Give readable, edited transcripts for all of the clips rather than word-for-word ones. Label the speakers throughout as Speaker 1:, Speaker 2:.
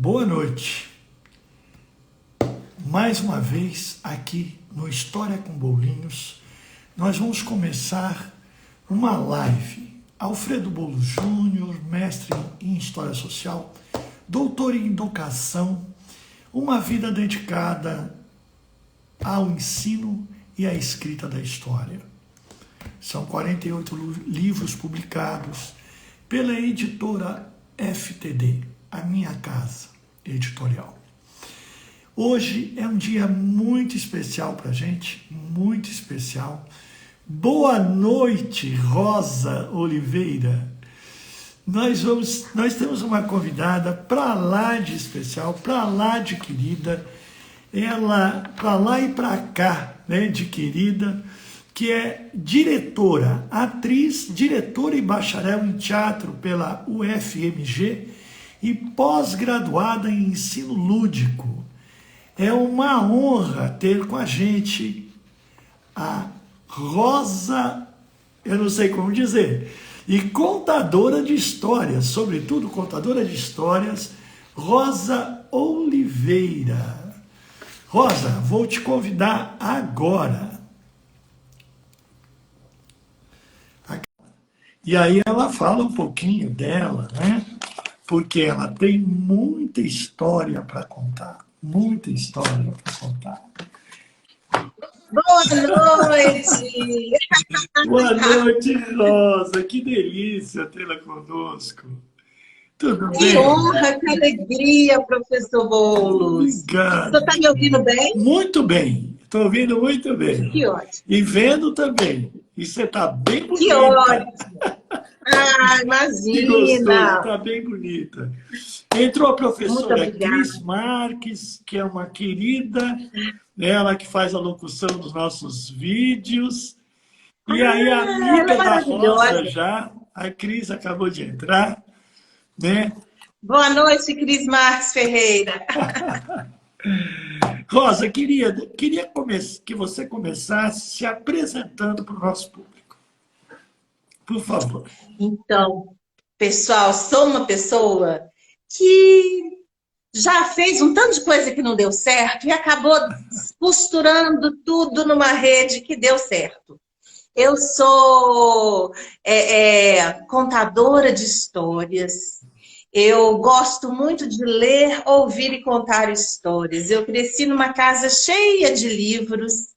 Speaker 1: Boa noite. Mais uma vez aqui no História com Bolinhos, nós vamos começar uma live. Alfredo Bolo Júnior, mestre em História Social, doutor em Educação, uma vida dedicada ao ensino e à escrita da história. São 48 livros publicados pela editora FTD, a minha casa editorial. Hoje é um dia muito especial para a gente, muito especial. Boa noite, Rosa Oliveira. Nós temos uma convidada para lá de especial, para lá de querida, ela para lá e para cá, né, de querida, que é diretora, atriz, diretora e bacharel em teatro pela UFMG e pós-graduada em ensino lúdico. É uma honra ter com a gente a Rosa, eu não sei como dizer, e contadora de histórias, sobretudo contadora de histórias, Rosa Oliveira. Rosa, vou te convidar agora. E aí ela fala um pouquinho dela, né? Porque ela tem muita história para contar. Muita história para contar.
Speaker 2: Boa noite!
Speaker 1: Boa noite, Rosa. Que delícia tê-la conosco. Tudo bem?
Speaker 2: Que honra, que alegria, professor Boulos.
Speaker 1: Obrigado.
Speaker 2: Você está me ouvindo bem?
Speaker 1: Muito bem. Estou ouvindo muito bem.
Speaker 2: Que ótimo.
Speaker 1: E vendo também. E você está bem bonita.
Speaker 2: Que ótimo. Ah,
Speaker 1: Que gostoso,
Speaker 2: imagina.
Speaker 1: está bem bonita. Entrou a professora Cris Marques, que é uma querida, ela que faz a locução dos nossos vídeos. E aí a amiga da Rosa já, a Cris acabou de entrar, né?
Speaker 2: Boa noite, Cris Marques Ferreira.
Speaker 1: Rosa, queria que você começasse se apresentando para o nosso público. Por favor.
Speaker 2: Então, pessoal, sou uma pessoa que já fez um tanto de coisa que não deu certo e acabou costurando tudo numa rede que deu certo. Eu sou contadora de histórias. Eu gosto muito de ler, ouvir e contar histórias. Eu cresci numa casa cheia de livros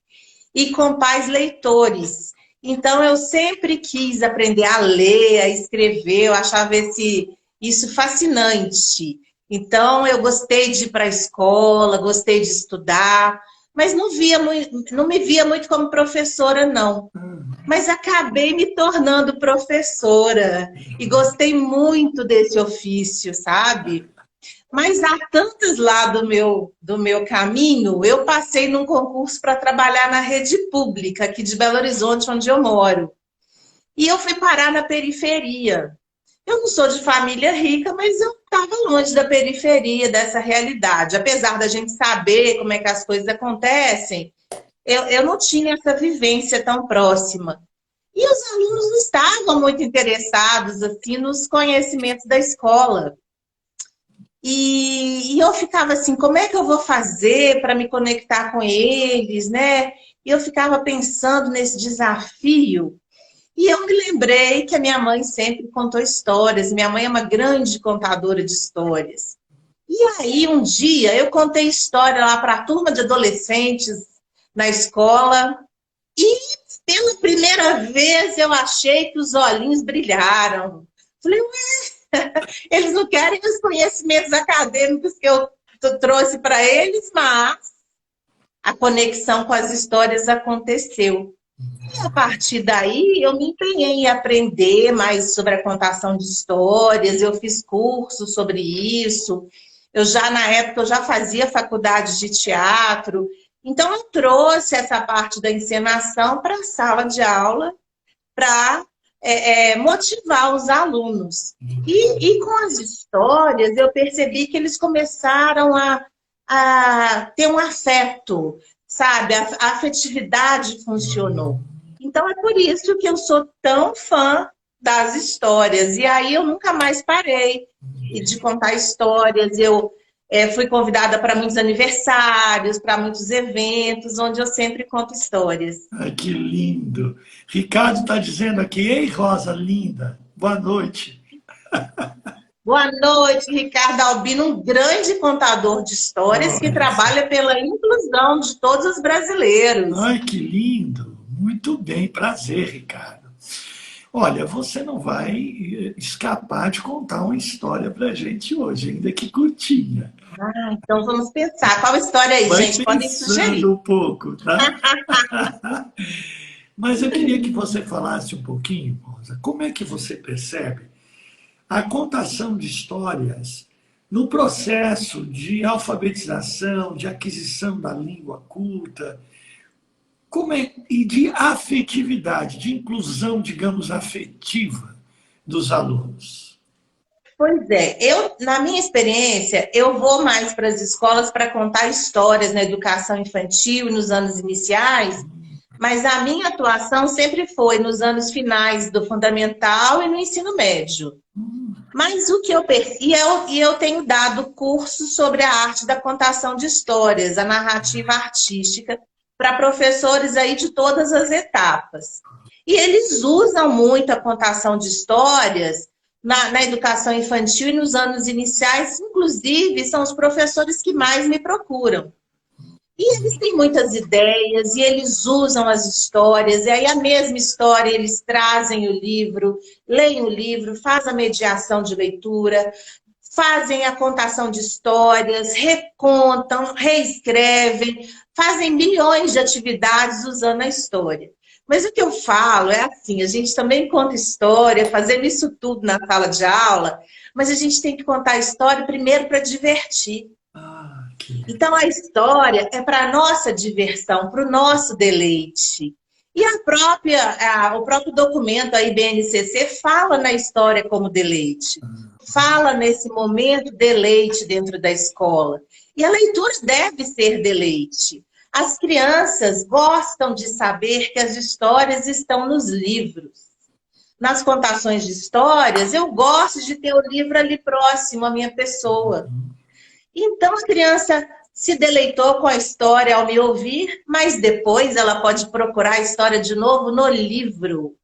Speaker 2: e com pais leitores. Então, eu sempre quis aprender a ler, a escrever. Eu achava isso fascinante. Então, eu gostei de ir para a escola, gostei de estudar, mas não me via muito como professora, não. Mas acabei me tornando professora e gostei muito desse ofício, sabe? Mas há tantos lá do meu caminho, eu passei num concurso para trabalhar na rede pública aqui de Belo Horizonte, onde eu moro. E eu fui parar na periferia. Eu não sou de família rica, mas eu estava longe da periferia, dessa realidade. Apesar da gente saber como é que as coisas acontecem, eu não tinha essa vivência tão próxima. E os alunos não estavam muito interessados assim, nos conhecimentos da escola. E eu ficava assim, como é que eu vou fazer para me conectar com eles, né? E eu ficava pensando nesse desafio. E eu me lembrei que a minha mãe sempre contou histórias. Minha mãe é uma grande contadora de histórias. E aí, um dia, eu contei história lá para a turma de adolescentes na escola. E, pela primeira vez, eu achei que os olhinhos brilharam. Falei, ué, eles não querem os conhecimentos acadêmicos que eu trouxe para eles, mas a conexão com as histórias aconteceu. E a partir daí, eu me empenhei em aprender mais sobre a contação de histórias, eu fiz cursos sobre isso. Na época, eu já fazia faculdade de teatro. Então, eu trouxe essa parte da encenação para a sala de aula para motivar os alunos. E com as histórias, eu percebi que eles começaram a ter um afeto, sabe? A afetividade funcionou. Então, é por isso que eu sou tão fã das histórias. E aí, eu nunca mais parei de contar histórias. Fui convidada para muitos aniversários, para muitos eventos, onde eu sempre conto histórias.
Speaker 1: Ai, que lindo. Ricardo está dizendo aqui, ei, Rosa, linda, boa noite.
Speaker 2: Boa noite, Ricardo Albino, um grande contador de histórias que
Speaker 1: Olha só.
Speaker 2: trabalha pela inclusão de todos os brasileiros.
Speaker 1: Ai, que lindo. Muito bem, prazer, Ricardo. Olha, você não vai escapar de contar uma história para a gente hoje, ainda que curtinha.
Speaker 2: Então vamos pensar. Qual história aí,
Speaker 1: Vai
Speaker 2: gente? Podem sugerir.
Speaker 1: pensando um pouco, tá? Mas eu queria que você falasse um pouquinho, Rosa, como é que você percebe a contação de histórias no processo de alfabetização, de aquisição da língua culta, e de afetividade, de inclusão, digamos, afetiva dos alunos?
Speaker 2: Pois é, na minha experiência, eu vou mais para as escolas para contar histórias na educação infantil e nos anos iniciais, mas a minha atuação sempre foi nos anos finais do fundamental e no ensino médio. Mas o que eu percebi, e eu tenho dado cursos sobre a arte da contação de histórias, a narrativa artística, para professores aí de todas as etapas. E eles usam muito a contação de histórias na educação infantil e nos anos iniciais, inclusive são os professores que mais me procuram. E eles têm muitas ideias, e eles usam as histórias, e aí a mesma história eles trazem o livro, leem o livro, fazem a mediação de leitura, fazem a contação de histórias, recontam, reescrevem, fazem milhões de atividades usando a história. Mas o que eu falo é assim, a gente também conta história, fazendo isso tudo na sala de aula, mas a gente tem que contar a história primeiro para divertir. Então, a história é para a nossa diversão, para o nosso deleite. E o próprio documento, a IBNCC, fala na história como deleite. Fala nesse momento deleite dentro da escola. E a leitura deve ser deleite. As crianças gostam de saber que as histórias estão nos livros. Nas contações de histórias, eu gosto de ter o livro ali próximo à minha pessoa. Então, a criança se deleitou com a história ao me ouvir, mas depois ela pode procurar a história de novo no livro.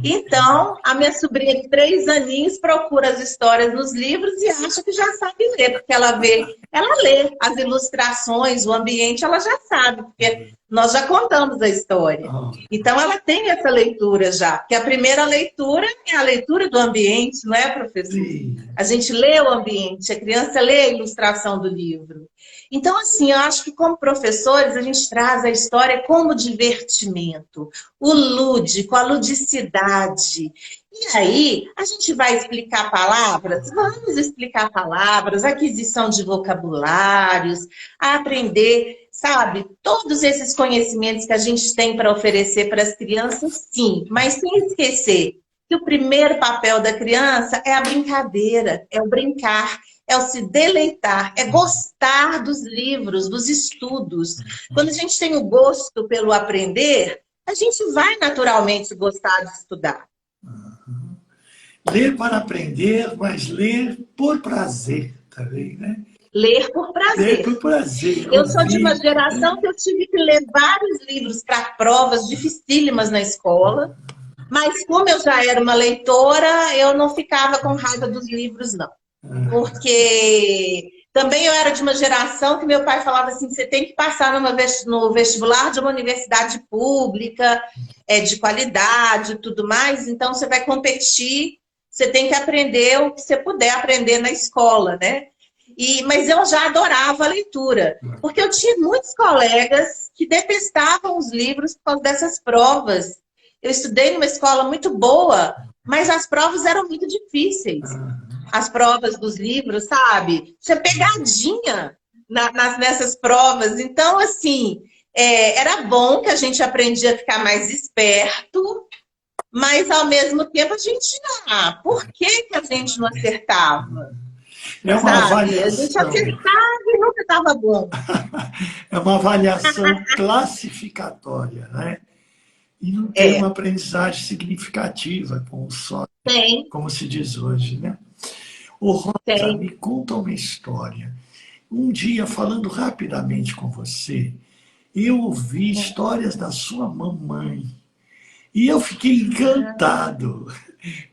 Speaker 2: Então, a minha sobrinha de 3 aninhos procura as histórias nos livros e acha que já sabe ler, porque ela lê as ilustrações, o ambiente, ela já sabe, porque nós já contamos a história. Então, ela tem essa leitura já, porque a primeira leitura é a leitura do ambiente, não é, professor? Sim. A gente lê o ambiente, a criança lê a ilustração do livro. Então, assim, eu acho que como professores, a gente traz a história como divertimento, o lúdico, a ludicidade. E aí, a gente vai explicar palavras? Vamos explicar palavras, aquisição de vocabulários, aprender, sabe, todos esses conhecimentos que a gente tem para oferecer para as crianças, sim, mas sem esquecer que o primeiro papel da criança é a brincadeira, é o brincar, é o se deleitar, é gostar dos livros, dos estudos. Quando a gente tem o gosto pelo aprender, a gente vai naturalmente gostar de estudar.
Speaker 1: Ler para aprender, mas ler por prazer também, né?
Speaker 2: Ler por prazer.
Speaker 1: Ler por prazer.
Speaker 2: Eu sou de uma geração que eu tive que ler vários livros para provas dificílimas na escola, mas como eu já era uma leitora, eu não ficava com raiva dos livros, não. Porque também eu era de uma geração que meu pai falava assim, você tem que passar no vestibular de uma universidade pública, de qualidade e tudo mais, então você vai competir, você tem que aprender o que você puder aprender na escola, né? Mas eu já adorava a leitura, porque eu tinha muitos colegas que detestavam os livros por causa dessas provas. Eu estudei numa escola muito boa, mas as provas eram muito difíceis. As provas dos livros, sabe? Tinha pegadinha nessas provas. Então, assim, era bom que a gente aprendia a ficar mais esperto, mas, ao mesmo tempo, a gente... por que a gente não acertava?
Speaker 1: É uma avaliação.
Speaker 2: A gente acertava e nunca estava bom.
Speaker 1: É uma avaliação classificatória, né? E não tem uma aprendizagem significativa, como se diz hoje, né? Ô, Rosa, me conta uma história um dia, falando rapidamente com você, eu ouvi histórias da sua mamãe e eu fiquei encantado.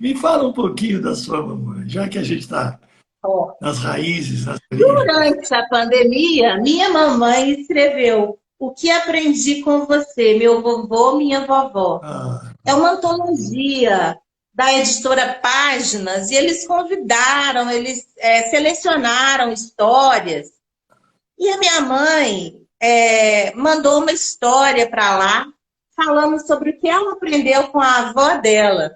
Speaker 1: Me fala um pouquinho da sua mamãe, já que a gente está
Speaker 2: Ó,
Speaker 1: nas raízes, nas origens.
Speaker 2: durante a pandemia, minha mamãe escreveu O que aprendi com você, meu vovô, minha vovó.
Speaker 1: Ah,
Speaker 2: É uma antologia da editora Páginas e eles convidaram, eles selecionaram histórias. E a minha mãe mandou uma história para lá, falando sobre o que ela aprendeu com a avó dela.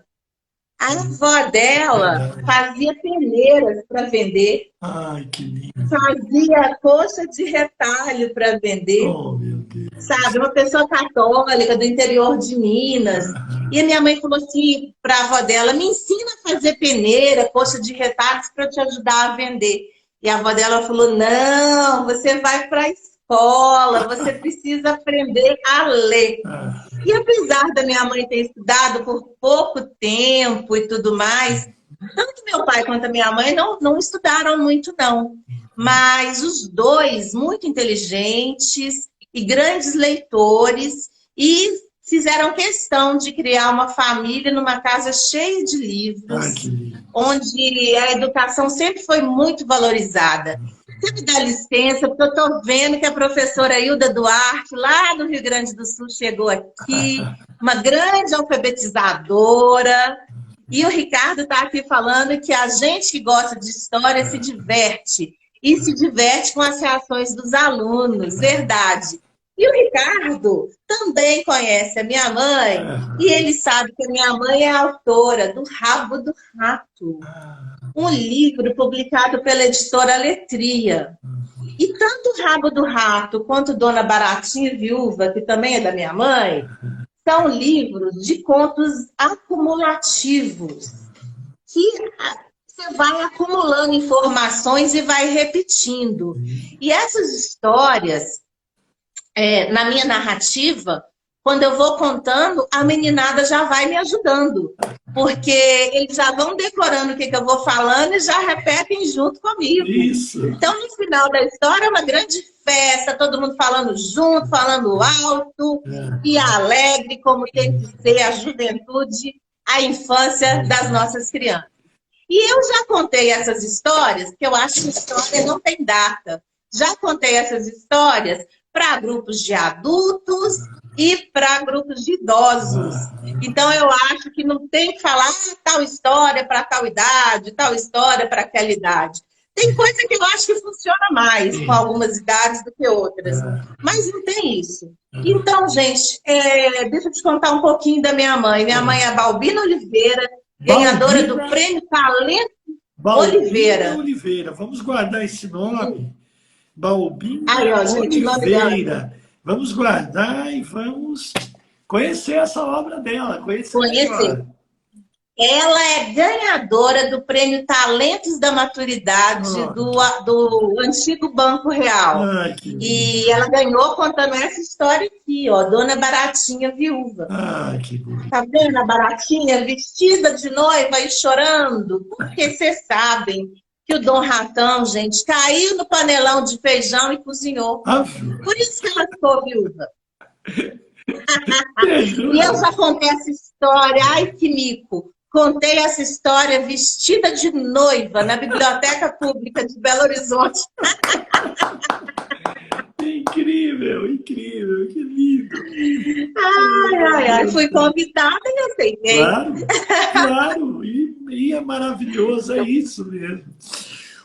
Speaker 2: A avó dela
Speaker 1: verdade.
Speaker 2: fazia peneiras para vender,
Speaker 1: Ai, que lindo.
Speaker 2: fazia coxa de retalho para vender,
Speaker 1: Oh, meu Deus.
Speaker 2: sabe? Uma pessoa católica do interior de Minas. E a minha mãe falou assim para a avó dela: me ensina a fazer peneira, coxa de retalhos para eu te ajudar a vender. E a avó dela falou: não, você vai para a escola, você precisa aprender a ler.
Speaker 1: Ah,
Speaker 2: E apesar da minha mãe ter estudado por pouco tempo e tudo mais, tanto meu pai quanto a minha mãe não estudaram muito, não. Mas os dois, muito inteligentes e grandes leitores, e fizeram questão de criar uma família numa casa cheia de
Speaker 1: ai, que
Speaker 2: livros,
Speaker 1: lindo.
Speaker 2: onde a educação sempre foi muito valorizada. Você me dá licença, porque eu estou vendo que a professora Hilda Duarte, lá do Rio Grande do Sul, chegou aqui, uma grande alfabetizadora. E o Ricardo está aqui falando que a gente que gosta de história se diverte. E se diverte com as reações dos alunos, verdade. E o Ricardo também conhece a minha mãe, e
Speaker 1: Ah,
Speaker 2: ele sabe que a minha mãe é autora do Rabo do Rato, um livro publicado pela editora Letria. E tanto o Rabo do Rato quanto Dona Baratinha Viúva, que também é da minha mãe, são livros de contos acumulativos, que você vai acumulando informações e vai repetindo. E essas histórias, na minha narrativa, quando eu vou contando, a meninada já vai me ajudando. Porque eles já vão decorando o que eu vou falando e já repetem junto comigo.
Speaker 1: isso.
Speaker 2: Então, no final da história, é uma grande festa, todo mundo falando junto, falando alto e alegre, como tem que ser a juventude, a infância das nossas crianças. E eu já contei essas histórias, porque eu acho que história não tem data. Já contei essas histórias para grupos de adultos e para grupos de idosos. Então, eu acho que não tem que falar tal história para tal idade, tal história para aquela idade. Tem coisa que eu acho que funciona mais com algumas idades do que outras. Mas não tem isso. Então, gente, deixa eu te contar um pouquinho da minha mãe. Minha mãe é a Balbina Oliveira, ganhadora do Prêmio Talento
Speaker 1: Balbina
Speaker 2: Oliveira.
Speaker 1: Oliveira. Vamos guardar esse nome.
Speaker 2: Aí,
Speaker 1: Balbina
Speaker 2: ó, gente, o nome dela.
Speaker 1: Oliveira. Vamos guardar e vamos conhecer essa obra dela, conhecer
Speaker 2: Conhecer.
Speaker 1: melhor.
Speaker 2: Ela é ganhadora do Prêmio Talentos da Maturidade do antigo Banco Real.
Speaker 1: Ai, que lindo.
Speaker 2: E ela ganhou contando essa história aqui, ó, Dona Baratinha Viúva.
Speaker 1: Ai, que bonito.
Speaker 2: Tá vendo a Baratinha vestida de noiva e chorando? Porque vocês sabem que o Dom Ratão, gente, caiu no panelão de feijão e cozinhou. Por isso que ela ficou viúva. E eu já contei essa história, ai que mico. Contei essa história vestida de noiva na Biblioteca Pública de Belo Horizonte.
Speaker 1: Incrível, incrível, que lindo.
Speaker 2: Ai, fui convidada e aceitei.
Speaker 1: Claro, claro, e é maravilhoso, é isso mesmo.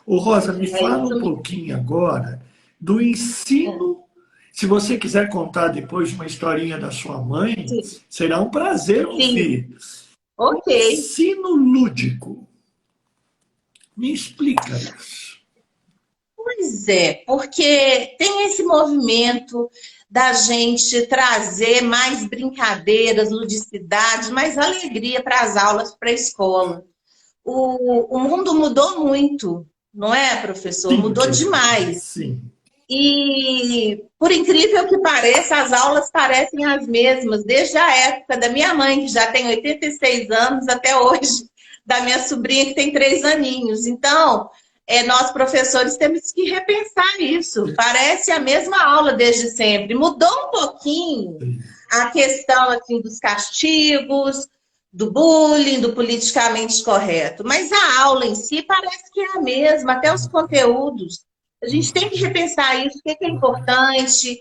Speaker 1: Ô Rosa, me fala um pouquinho agora do ensino. Se você quiser contar depois uma historinha da sua mãe, será um prazer ouvir.
Speaker 2: Ok.
Speaker 1: Ensino lúdico. Me explica isso.
Speaker 2: Pois é, porque tem esse movimento da gente trazer mais brincadeiras, ludicidade, mais alegria para as aulas, para a escola. O mundo mudou muito, não é, professor?
Speaker 1: Sim,
Speaker 2: mudou demais.
Speaker 1: Sim.
Speaker 2: E, por incrível que pareça, as aulas parecem as mesmas, desde a época da minha mãe, que já tem 86 anos, até hoje, da minha sobrinha, que tem 3 aninhos. Então, nós professores temos que repensar isso. Parece a mesma aula desde sempre. Mudou um pouquinho a questão assim, dos castigos, do bullying, do politicamente correto. Mas a aula em si parece que é a mesma, até os conteúdos. A gente tem que repensar isso, o que é importante,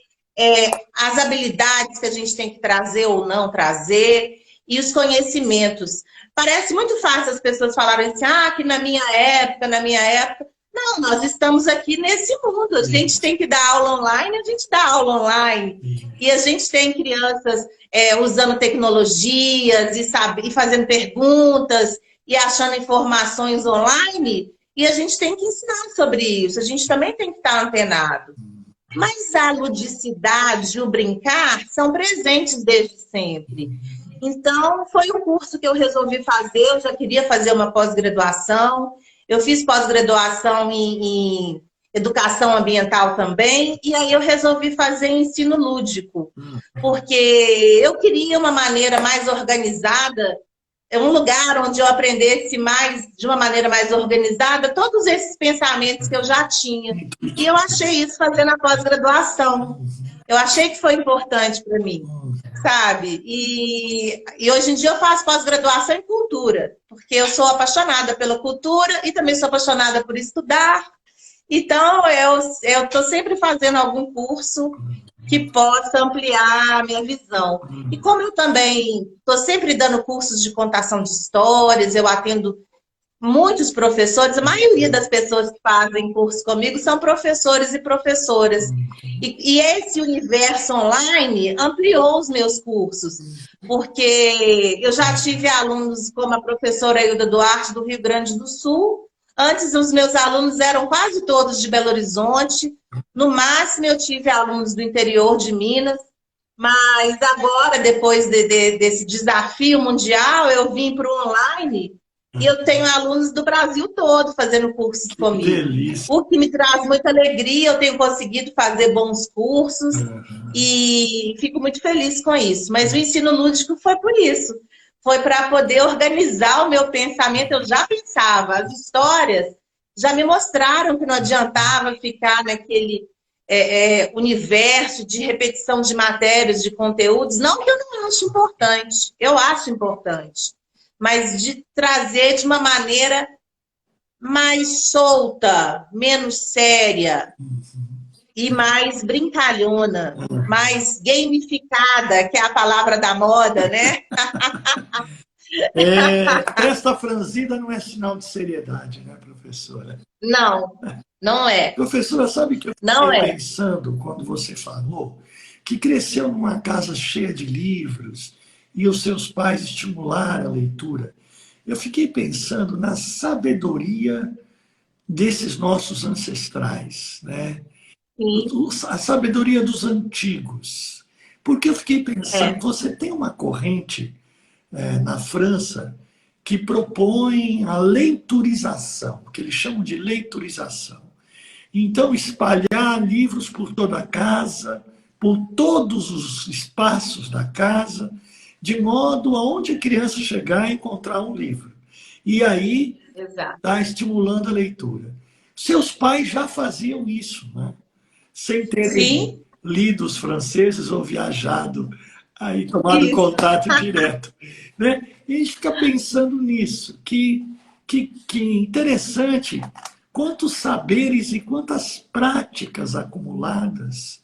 Speaker 2: as habilidades que a gente tem que trazer ou não trazer, e os conhecimentos. Parece muito fácil as pessoas falarem assim, que na minha época. Não, nós estamos aqui nesse mundo. A gente tem que dar aula online, a gente dá aula online. E a gente tem crianças usando tecnologias e fazendo perguntas e achando informações online. E a gente tem que ensinar sobre isso. A gente também tem que estar antenado. Mas a ludicidade e o brincar são presentes desde sempre. Então, foi um curso que eu resolvi fazer. Eu já queria fazer uma pós-graduação. Eu fiz pós-graduação em educação ambiental também. E aí eu resolvi fazer ensino lúdico. Porque eu queria uma maneira mais organizada, um lugar onde eu aprendesse de uma maneira mais organizada, todos esses pensamentos que eu já tinha. E eu achei isso fazendo a pós-graduação. Eu achei que foi importante para mim, sabe? E hoje em dia eu faço pós-graduação em cultura, porque eu sou apaixonada pela cultura e também sou apaixonada por estudar. Então, eu estou sempre fazendo algum curso que possa ampliar a minha visão. E como eu também estou sempre dando cursos de contação de histórias, eu atendo muitos professores, a maioria das pessoas que fazem curso comigo são professores e professoras. E esse universo online ampliou os meus cursos, porque eu já tive alunos como a professora Hilda Duarte, do Rio Grande do Sul. Antes, os meus alunos eram quase todos de Belo Horizonte. No máximo, eu tive alunos do interior de Minas. Mas agora, depois desse desafio mundial, eu vim para o online e eu tenho alunos do Brasil todo fazendo cursos comigo.
Speaker 1: Delícia.
Speaker 2: O que me traz muita alegria, eu tenho conseguido fazer bons cursos e fico muito feliz com isso. Mas o ensino lúdico foi por isso. Foi para poder organizar o meu pensamento. Eu já pensava, as histórias já me mostraram que não adiantava ficar naquele universo de repetição de matérias, de conteúdos. Não que eu não acho importante, eu acho importante. Mas de trazer de uma maneira mais solta, menos séria e mais brincalhona, mais gamificada, que é a palavra da moda, né?
Speaker 1: Testa franzida não é sinal de seriedade, né, professora?
Speaker 2: Não, não é.
Speaker 1: Professora, sabe que eu fiquei pensando, quando você falou, que cresceu numa casa cheia de livros e os seus pais estimularam a leitura. Eu fiquei pensando na sabedoria desses nossos ancestrais, né? A sabedoria dos antigos. Porque eu fiquei pensando, você tem uma corrente na França que propõe a leiturização, que eles chamam de leiturização. Então, espalhar livros por toda a casa, por todos os espaços da casa, de modo aonde a criança chegar a encontrar um livro. E aí está estimulando a leitura. Seus pais já faziam isso, né? Sem terem lido os franceses ou viajado, aí tomado contato direto. Né? E a gente fica pensando nisso, que interessante quantos saberes e quantas práticas acumuladas,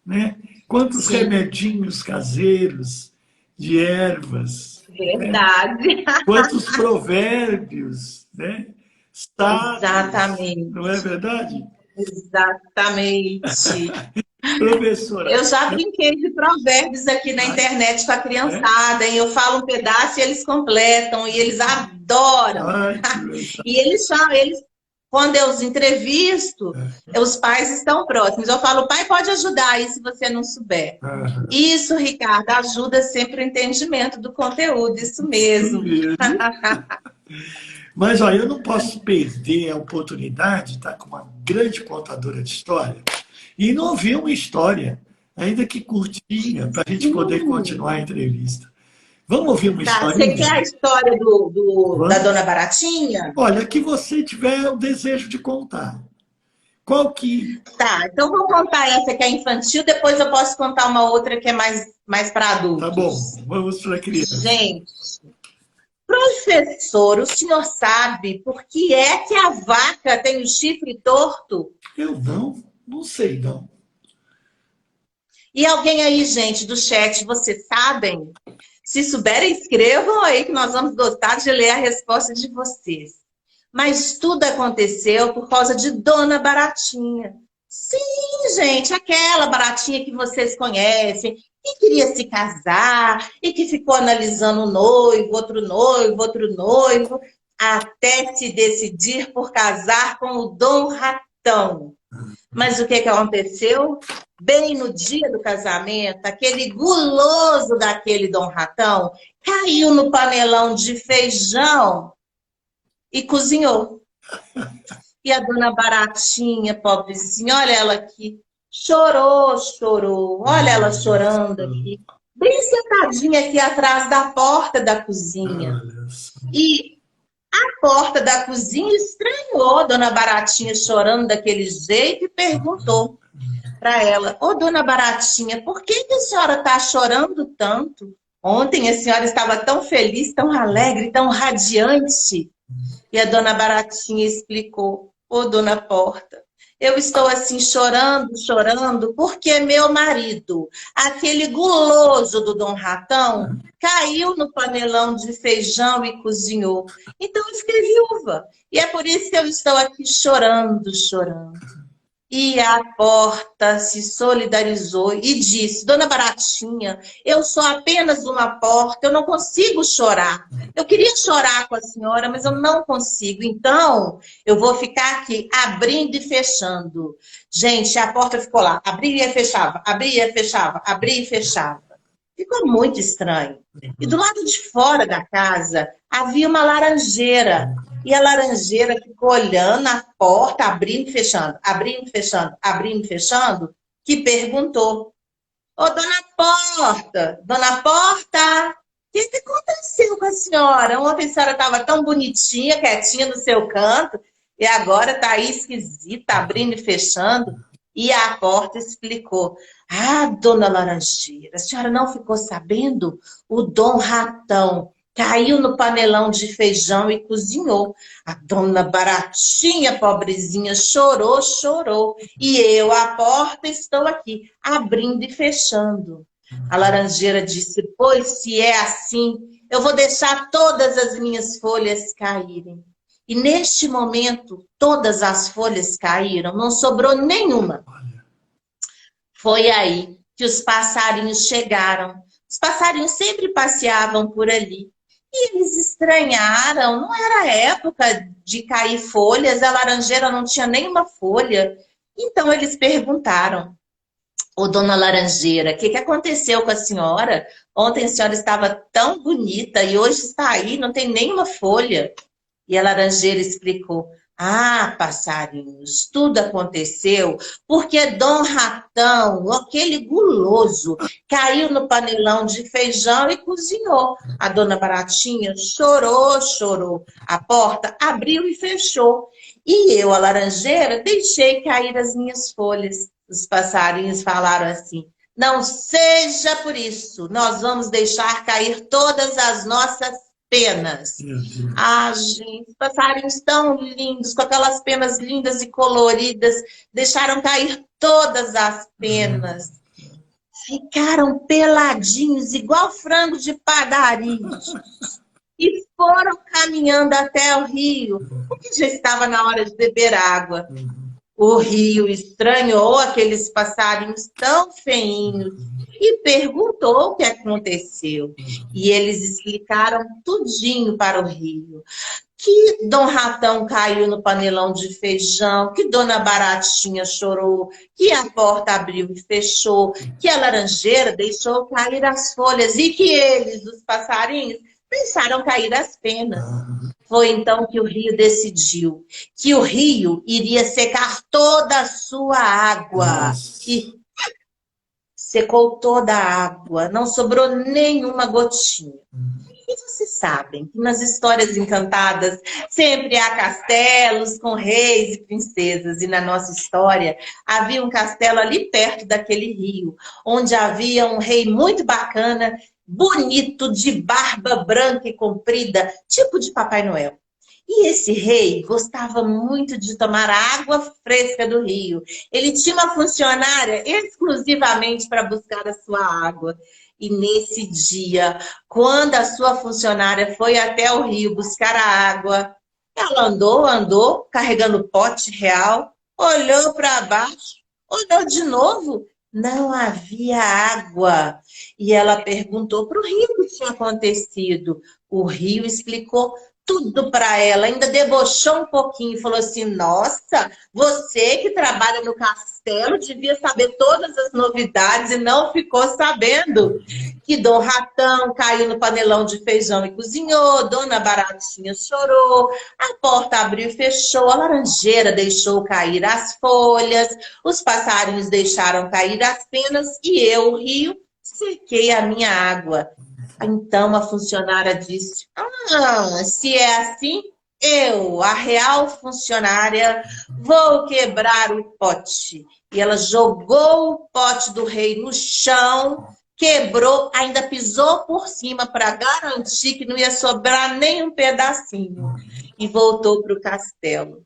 Speaker 1: né? Quantos remedinhos caseiros de ervas.
Speaker 2: Verdade.
Speaker 1: Né? Quantos provérbios, né? Sábios, exatamente. Não é verdade?
Speaker 2: Exatamente.
Speaker 1: Professora.
Speaker 2: Eu já brinquei de provérbios aqui na internet com a criançada, e eu falo um pedaço e eles completam, e eles adoram. E eles quando eu os entrevisto, os pais estão próximos. Eu falo, o pai pode ajudar aí se você não souber. Isso, Ricardo, ajuda sempre o entendimento do conteúdo, isso mesmo.
Speaker 1: Mas olha, eu não posso perder a oportunidade de estar com uma grande contadora de história e não ouvir uma história, ainda que curtinha, para a gente poder continuar a entrevista. Vamos ouvir uma
Speaker 2: Tá, você quer a
Speaker 1: historinha?
Speaker 2: história da
Speaker 1: Vamos.
Speaker 2: Dona Baratinha?
Speaker 1: Olha, que você tiver o desejo de contar. Qual que...
Speaker 2: Tá, então vou contar essa que é infantil, depois eu posso contar uma outra que é mais para
Speaker 1: Tá bom,
Speaker 2: adultos.
Speaker 1: vamos para criança.
Speaker 2: Gente, professor, o senhor sabe por que é que a vaca tem o chifre torto?
Speaker 1: Eu não sei não.
Speaker 2: E alguém aí, gente, do chat, vocês sabem? Se souberem, escrevam aí que nós vamos gostar de ler a resposta de vocês. Mas tudo aconteceu por causa de Dona Baratinha. Sim, gente, aquela baratinha que vocês conhecem, que queria se casar e que ficou analisando um noivo, outro noivo, até se decidir por casar com o Dom Ratão. Mas o que que aconteceu? Bem no dia do casamento, aquele guloso daquele Dom Ratão caiu no panelão de feijão e cozinhou. E a dona Baratinha, pobrezinha, olha ela aqui, chorou, chorou, olha ela chorando aqui, bem sentadinha aqui atrás da porta da cozinha.
Speaker 1: Olha só.
Speaker 2: E a porta da cozinha estranhou a dona Baratinha chorando daquele jeito e perguntou para ela: Ô dona Baratinha, por que a senhora está chorando tanto? Ontem a senhora estava tão feliz, tão alegre, tão radiante. E a dona Baratinha explicou: Ô dona Porta, eu estou assim chorando, chorando, porque meu marido, aquele guloso do Dom Ratão, caiu no panelão de feijão e cozinhou. Então eu fiquei viúva. E é por isso que eu estou aqui chorando, chorando. E a porta se solidarizou e disse: Dona Baratinha, eu sou apenas uma porta, eu não consigo chorar. Eu queria chorar com a senhora, mas eu não consigo. Então, eu vou ficar aqui abrindo e fechando. Gente, a porta ficou lá, abria e fechava, abria e fechava, abria e fechava. Ficou muito estranho. E do lado de fora da casa havia uma laranjeira. E a laranjeira ficou olhando a porta, abrindo e fechando, abrindo e fechando, abrindo e fechando, que perguntou: Ô, dona Porta, o que aconteceu com a senhora? Ontem a senhora estava tão bonitinha, quietinha no seu canto, e agora está aí esquisita, abrindo e fechando. E a porta explicou: Ah, dona Laranjeira, a senhora não ficou sabendo? O Dom Ratão caiu no panelão de feijão e cozinhou. A dona Baratinha, pobrezinha, chorou, chorou. E eu, a porta, estou aqui, abrindo e fechando. A laranjeira disse: Pois se é assim, eu vou deixar todas as minhas folhas caírem. E neste momento, todas as folhas caíram, não sobrou nenhuma. Foi aí que os passarinhos chegaram. Os passarinhos sempre passeavam por ali. E eles estranharam, não era época de cair folhas, a laranjeira não tinha nenhuma folha. Então eles perguntaram: Ô dona Laranjeira, o que aconteceu com a senhora? Ontem a senhora estava tão bonita e hoje está aí, não tem nenhuma folha. E a laranjeira explicou: Ah, passarinhos, tudo aconteceu porque Dom Ratão, aquele guloso, caiu no panelão de feijão e cozinhou. A dona Baratinha chorou, chorou. A porta abriu e fechou. E eu, a laranjeira, deixei cair as minhas folhas. Os passarinhos falaram assim: Não seja por isso, nós vamos deixar cair todas as nossas penas. Ah, gente, passarinhos tão lindos, com aquelas penas lindas e coloridas, deixaram cair todas as penas. Ficaram peladinhos, igual frango de padaria. E foram caminhando até o rio, porque já estava na hora de beber água. O rio estranhou aqueles passarinhos tão feinhos e perguntou o que aconteceu. E eles explicaram tudinho para o rio. Que Dom Ratão caiu no panelão de feijão, que Dona Baratinha chorou, que a porta abriu e fechou, que a laranjeira deixou cair as folhas e que eles, os passarinhos, deixaram cair as penas. Foi então que o rio decidiu que o rio iria secar toda a sua água.
Speaker 1: Nossa.
Speaker 2: E secou toda a água, não sobrou nenhuma gotinha. E vocês sabem que nas histórias encantadas sempre há castelos com reis e princesas. E na nossa história havia um castelo ali perto daquele rio, onde havia um rei muito bacana, bonito, de barba branca e comprida, tipo de Papai Noel. E esse rei gostava muito de tomar a água fresca do rio. Ele tinha uma funcionária exclusivamente para buscar a sua água. E nesse dia, quando a sua funcionária foi até o rio buscar a água, ela andou, carregando o pote real, olhou para baixo, olhou de novo, não havia água. E ela perguntou para o rio o que tinha acontecido. O rio explicou tudo para ela, ainda debochou um pouquinho e falou assim: nossa, você que trabalha no castelo devia saber todas as novidades e não ficou sabendo que Dom Ratão caiu no panelão de feijão e cozinhou, Dona Baratinha chorou, a porta abriu e fechou, a laranjeira deixou cair as folhas, os passarinhos deixaram cair as penas e eu, o rio, sequei a minha água. Então a funcionária disse: ah, se é assim, eu, a real funcionária, vou quebrar o pote. E ela jogou o pote do rei no chão, quebrou, ainda pisou por cima para garantir que não ia sobrar nem um pedacinho. E voltou para o castelo.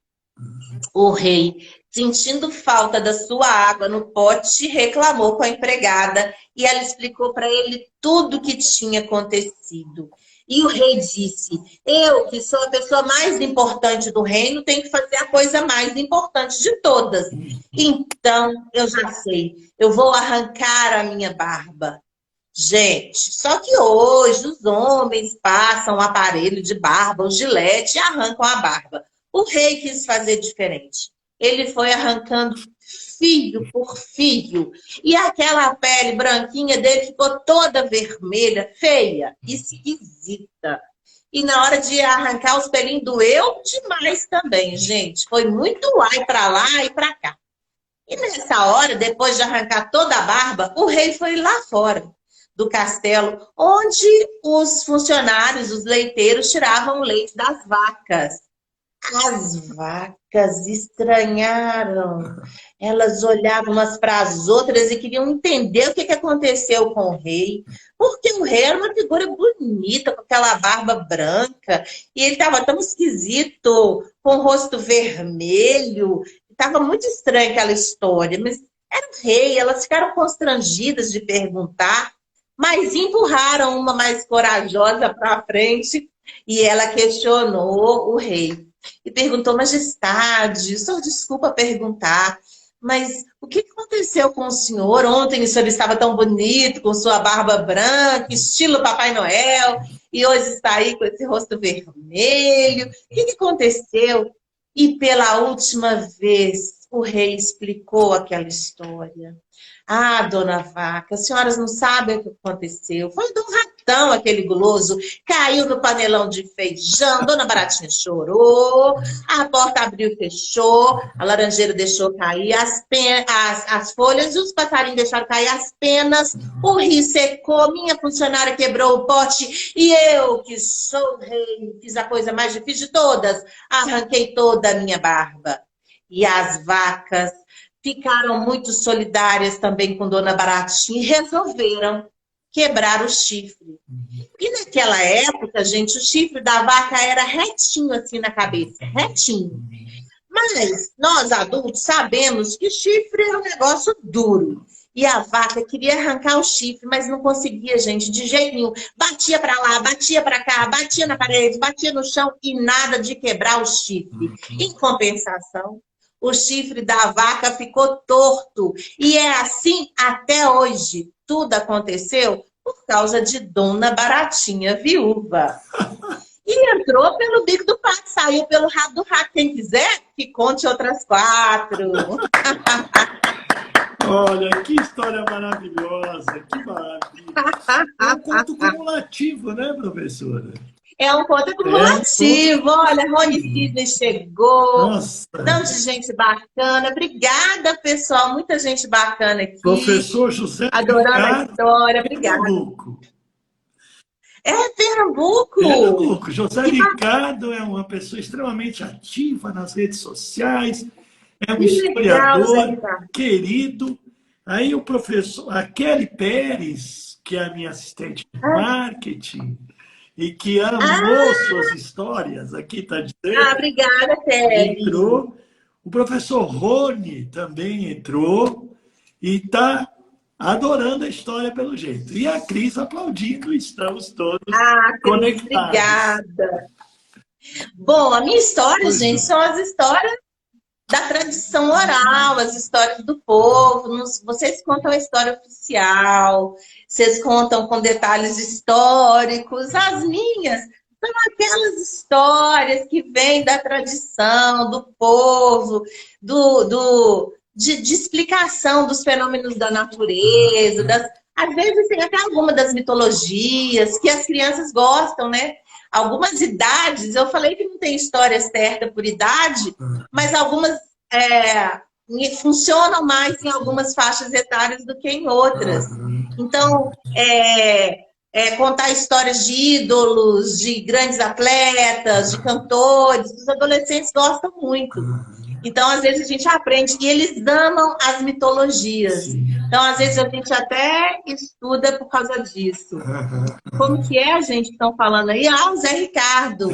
Speaker 2: O rei, sentindo falta da sua água no pote, reclamou com a empregada e ela explicou para ele tudo o que tinha acontecido. E o rei disse: eu, que sou a pessoa mais importante do reino, tenho que fazer a coisa mais importante de todas. Então, eu já sei, eu vou arrancar a minha barba. Gente, só que hoje os homens passam o aparelho de barba, o gilete, e arrancam a barba. O rei quis fazer diferente. Ele foi arrancando fio por fio. E aquela pele branquinha dele ficou toda vermelha, feia, esquisita. E na hora de arrancar os pelinhos doeu demais também, gente. Foi muito ai para lá e para cá. E nessa hora, depois de arrancar toda a barba, o rei foi lá fora do castelo, onde os funcionários, os leiteiros, tiravam o leite das vacas. As vacas estranharam. Elas olhavam umas para as outras e queriam entender o que aconteceu com o rei. Porque o rei era uma figura bonita, com aquela barba branca. E ele estava tão esquisito, com o rosto vermelho. Estava muito estranha aquela história. Mas era o rei, elas ficaram constrangidas de perguntar. Mas empurraram uma mais corajosa para frente. E ela questionou o rei. E perguntou: majestade, só desculpa perguntar, mas o que aconteceu com o senhor? Ontem o senhor estava tão bonito, com sua barba branca, estilo Papai Noel, e hoje está aí com esse rosto vermelho. O que aconteceu? E pela última vez, o rei explicou aquela história. Ah, dona Vaca, as senhoras não sabem o que aconteceu. Foi Dom Ratão, aquele guloso, caiu no panelão de feijão, Dona Baratinha chorou, a porta abriu e fechou, a laranjeira deixou cair as folhas e os passarinhos deixaram cair as penas, o rio secou, minha funcionária quebrou o pote e eu, que sou o rei, fiz a coisa mais difícil de todas, arranquei toda a minha barba. E as vacas ficaram muito solidárias também com Dona Baratinha e resolveram quebrar o chifre. E naquela época, gente, o chifre da vaca era retinho assim na cabeça, retinho. Mas nós adultos sabemos que chifre é um negócio duro. E a vaca queria arrancar o chifre, mas não conseguia, gente, de jeito nenhum. Batia para lá, batia para cá, batia na parede, batia no chão e nada de quebrar o chifre. Em compensação, o chifre da vaca ficou torto. E é assim até hoje. Tudo aconteceu por causa de Dona Baratinha viúva. E entrou pelo bico do pato, saiu pelo rabo do rato. Quem quiser, que conte outras 4.
Speaker 1: Olha, que história maravilhosa, que maravilha. É um conto cumulativo, né, professora?
Speaker 2: É um ponto
Speaker 1: É um
Speaker 2: acumulativo. Olha, Rony
Speaker 1: ponto.
Speaker 2: Sidney chegou,
Speaker 1: Nossa,
Speaker 2: tanto de gente bacana. Obrigada, pessoal. Muita gente bacana aqui,
Speaker 1: professor José
Speaker 2: adorando a
Speaker 1: Ricardo,
Speaker 2: história. Obrigada.
Speaker 1: Pernambuco.
Speaker 2: É Pernambuco!
Speaker 1: Pernambuco. José
Speaker 2: Que,
Speaker 1: Ricardo é uma pessoa extremamente ativa nas redes sociais, é um
Speaker 2: que legal, Zé
Speaker 1: historiador
Speaker 2: Ricardo.
Speaker 1: querido. Aí o professor, a Kelly Pérez, que é a minha assistente de marketing, e que amou
Speaker 2: Ah,
Speaker 1: suas histórias, aqui está dizendo,
Speaker 2: obrigada, Kelly.
Speaker 1: entrou. O professor Rony também entrou e está adorando a história pelo jeito. E a Cris aplaudindo, estamos todos
Speaker 2: Ah, Cris,
Speaker 1: conectados.
Speaker 2: obrigada. Bom, a minha história,
Speaker 1: Pois
Speaker 2: gente,
Speaker 1: não.
Speaker 2: são as histórias da tradição oral, as histórias do povo. Vocês contam a história oficial, vocês contam com detalhes históricos. As minhas são aquelas histórias que vêm da tradição, do povo, de explicação dos fenômenos da natureza, às vezes tem até alguma das mitologias que as crianças gostam, né? Algumas idades, eu falei que não tem história certa por idade, mas algumas é, funcionam mais em algumas faixas etárias do que em outras. Então, contar histórias de ídolos, de grandes atletas, de cantores, os adolescentes gostam muito. Então, às vezes, a gente aprende, e eles amam as mitologias.
Speaker 1: Sim.
Speaker 2: Então, às vezes, a gente até estuda por causa disso. Como que é, gente, que estão falando aí? Ah, o Zé Ricardo.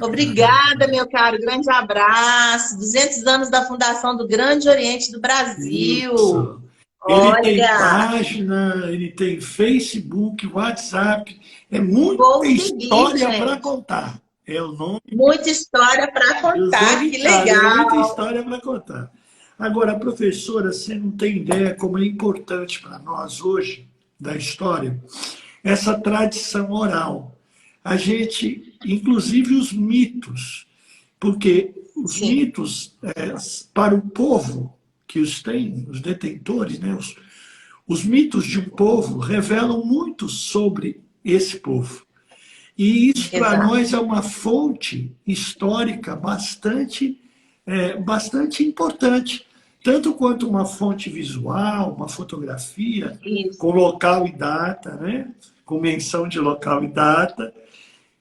Speaker 2: Obrigada, meu caro. Grande abraço. 200 anos da fundação do Grande Oriente do Brasil.
Speaker 1: Isso. Ele tem
Speaker 2: Olha,
Speaker 1: página, ele tem Facebook, WhatsApp. É muita
Speaker 2: vou seguir,
Speaker 1: história para
Speaker 2: gente.
Speaker 1: contar. É o nome
Speaker 2: Muita história para
Speaker 1: José
Speaker 2: contar. Que
Speaker 1: Ricardo. É muita
Speaker 2: legal.
Speaker 1: história para contar. Agora, professora, você não tem ideia como é importante para nós hoje, da história, essa tradição oral. A gente, inclusive os mitos, porque os
Speaker 2: Sim,
Speaker 1: mitos, para o povo que os tem, os detentores, né, os mitos de um povo revelam muito sobre esse povo. E isso, para
Speaker 2: exato.
Speaker 1: nós, é uma fonte histórica bastante importante, tanto quanto uma fonte visual, uma fotografia,
Speaker 2: Isso.
Speaker 1: com local e data, né? Com menção de local e data,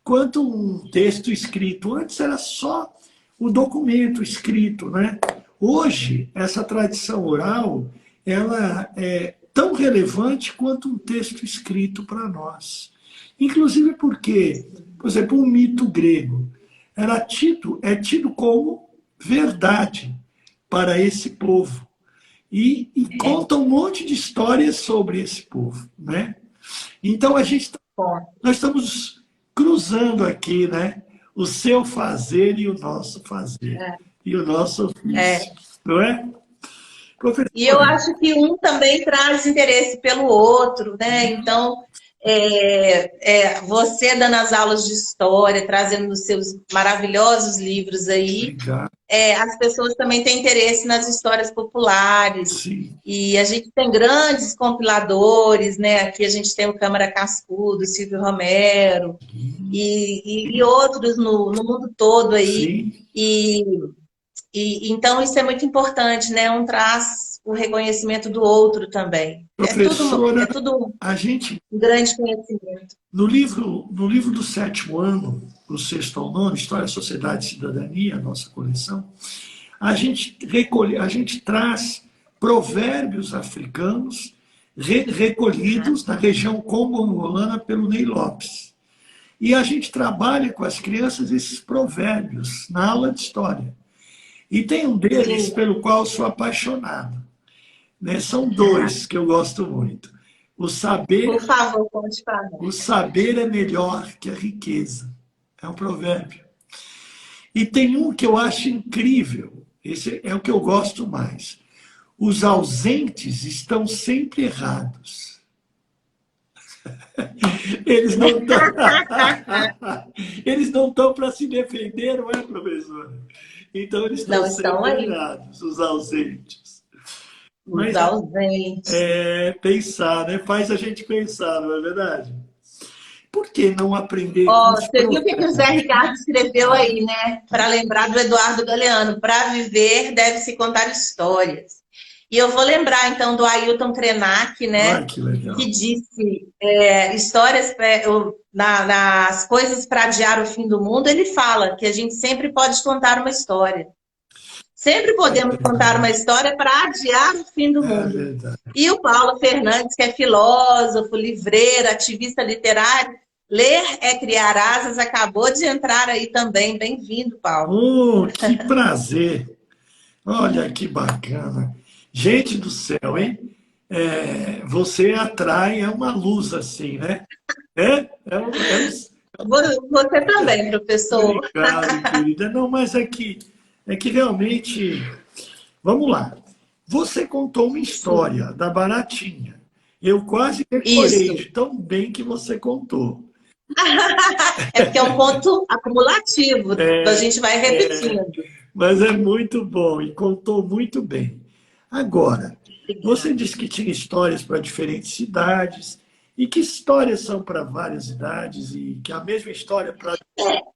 Speaker 1: quanto um texto escrito. Antes era só o documento escrito, né? Hoje, essa tradição oral, ela é tão relevante quanto um texto escrito para nós. Inclusive porque, por exemplo, um mito grego é tido como verdade para esse povo. E
Speaker 2: É,
Speaker 1: conta um monte de histórias sobre esse povo, né? Então
Speaker 2: bom.
Speaker 1: nós estamos cruzando aqui, né? O seu fazer e o nosso fazer. E o nosso ofício.
Speaker 2: É.
Speaker 1: Não é?
Speaker 2: E eu
Speaker 1: Professora,
Speaker 2: acho que um também traz interesse pelo outro, né? Então, você dando as aulas de história, trazendo os seus maravilhosos livros aí,
Speaker 1: obrigado.
Speaker 2: as pessoas também têm interesse nas histórias populares.
Speaker 1: Sim.
Speaker 2: E a gente tem grandes compiladores, né? Aqui a gente tem o Câmara Cascudo, Silvio Romero, e outros no mundo todo aí.
Speaker 1: Sim.
Speaker 2: E então isso é muito importante, né? Um traz o reconhecimento do outro também. É
Speaker 1: Professora,
Speaker 2: tudo
Speaker 1: a gente,
Speaker 2: um grande conhecimento.
Speaker 1: no livro do sétimo ano, do sexto ao nono, História, Sociedade e Cidadania, a nossa coleção, a gente traz provérbios africanos recolhidos na região congo-angolana pelo Ney Lopes. E a gente trabalha com as crianças esses provérbios na aula de história. E tem um deles
Speaker 2: Sim.
Speaker 1: pelo qual eu sou apaixonado. Né? São dois que eu gosto muito. O
Speaker 2: Por
Speaker 1: saber,
Speaker 2: favor, conte para nós.
Speaker 1: o saber é melhor que a riqueza. É um provérbio. E tem um que eu acho incrível. Esse é o que eu gosto mais. Os ausentes estão sempre errados. Eles não estão. Eles não estão para se defender, não é, professora? Então eles estão
Speaker 2: Não estão
Speaker 1: sempre
Speaker 2: aí,
Speaker 1: errados, os ausentes.
Speaker 2: os
Speaker 1: Mas
Speaker 2: ausentes.
Speaker 1: pensar, né? Faz a gente pensar, não é verdade? Por que não aprender com
Speaker 2: Ó,
Speaker 1: os
Speaker 2: você viu o que o Zé
Speaker 1: profetas?
Speaker 2: Ricardo escreveu aí, né? Para lembrar do Eduardo Galeano. Para viver, deve-se contar histórias. E eu vou lembrar, então, do Ailton Krenak, né?
Speaker 1: Olha que legal.
Speaker 2: Que disse histórias nas coisas para adiar o fim do mundo. Ele fala que a gente sempre pode contar uma história. Sempre
Speaker 1: É
Speaker 2: podemos contar uma
Speaker 1: verdade.
Speaker 2: história para adiar o fim do
Speaker 1: É
Speaker 2: mundo.
Speaker 1: verdade.
Speaker 2: E o Paulo Fernandes, que é filósofo, livreiro, ativista literário, ler é criar asas, acabou de entrar aí também. Bem-vindo, Paulo.
Speaker 1: Oh, que prazer. Olha que bacana. Gente do céu, hein? Você atrai, é uma luz assim, né?
Speaker 2: Você também, professor.
Speaker 1: Obrigado, querida. Não, mas é que realmente, vamos lá. Você contou uma
Speaker 2: Sim,
Speaker 1: história da baratinha. Eu quase decorei
Speaker 2: isso.
Speaker 1: de tão bem que você contou.
Speaker 2: É porque é um ponto acumulativo, a gente vai repetindo.
Speaker 1: Mas é muito bom e contou muito bem. Agora, você
Speaker 2: Obrigada.
Speaker 1: disse que tinha histórias para diferentes cidades e que histórias são para várias idades e que a mesma história para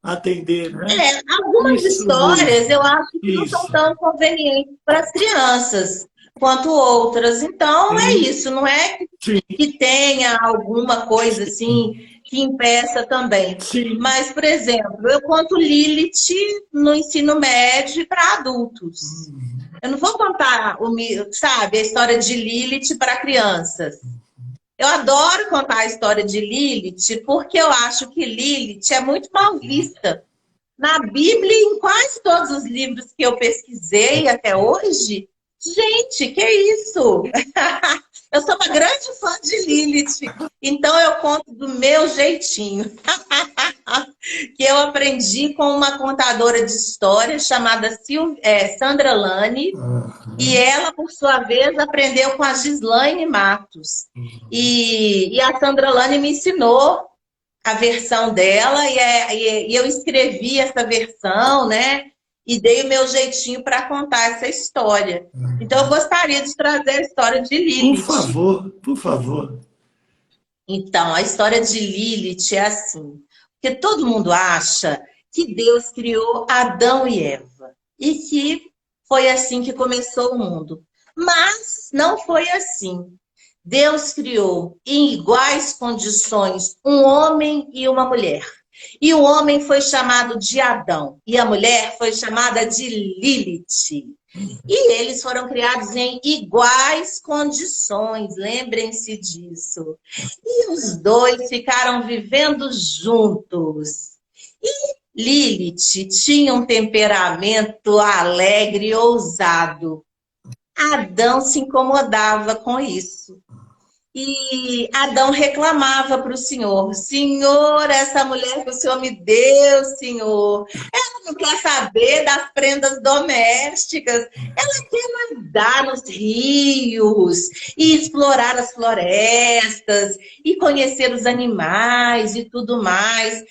Speaker 1: atender, né?
Speaker 2: Algumas
Speaker 1: Isso
Speaker 2: histórias
Speaker 1: mesmo.
Speaker 2: eu acho que não são
Speaker 1: Isso.
Speaker 2: tão convenientes para as crianças quanto outras. Então é
Speaker 1: Sim,
Speaker 2: isso, não é
Speaker 1: sim,
Speaker 2: que tenha alguma coisa assim que impeça também.
Speaker 1: sim.
Speaker 2: Mas, por exemplo, eu conto Lilith no ensino médio para adultos. Eu não vou contar, sabe, a história de Lilith para crianças. Eu adoro contar a história de Lilith porque eu acho que Lilith é muito mal vista. Na Bíblia e em quase todos os livros que eu pesquisei até hoje, gente, que isso? Eu sou uma grande fã de Lilith, então eu conto do meu jeitinho, que eu aprendi com uma contadora de histórias chamada Sandra Lane, e
Speaker 1: Aham.
Speaker 2: ela, por sua vez, aprendeu com a Gislaine Matos. E a Sandra Lane me ensinou a versão dela e eu escrevi essa versão, né? E dei o meu jeitinho para contar essa história. Então, eu gostaria de trazer a história de
Speaker 1: Por
Speaker 2: Lilith.
Speaker 1: favor, por favor.
Speaker 2: Então, a história de Lilith é assim, porque todo mundo acha que Deus criou Adão e Eva e que foi assim que começou o mundo. Mas não foi assim. Deus criou em iguais condições um homem e uma mulher. E o homem foi chamado de Adão e a mulher foi chamada de Lilith. E eles foram criados em iguais condições, lembrem-se disso. E os dois ficaram vivendo juntos. E Lilith tinha um temperamento alegre e ousado. Adão se incomodava com isso. E Adão reclamava para o Senhor: Senhor, essa mulher que o Senhor me deu, Senhor, ela não quer saber das prendas domésticas, ela quer nadar nos rios e explorar as florestas e conhecer os animais e tudo mais.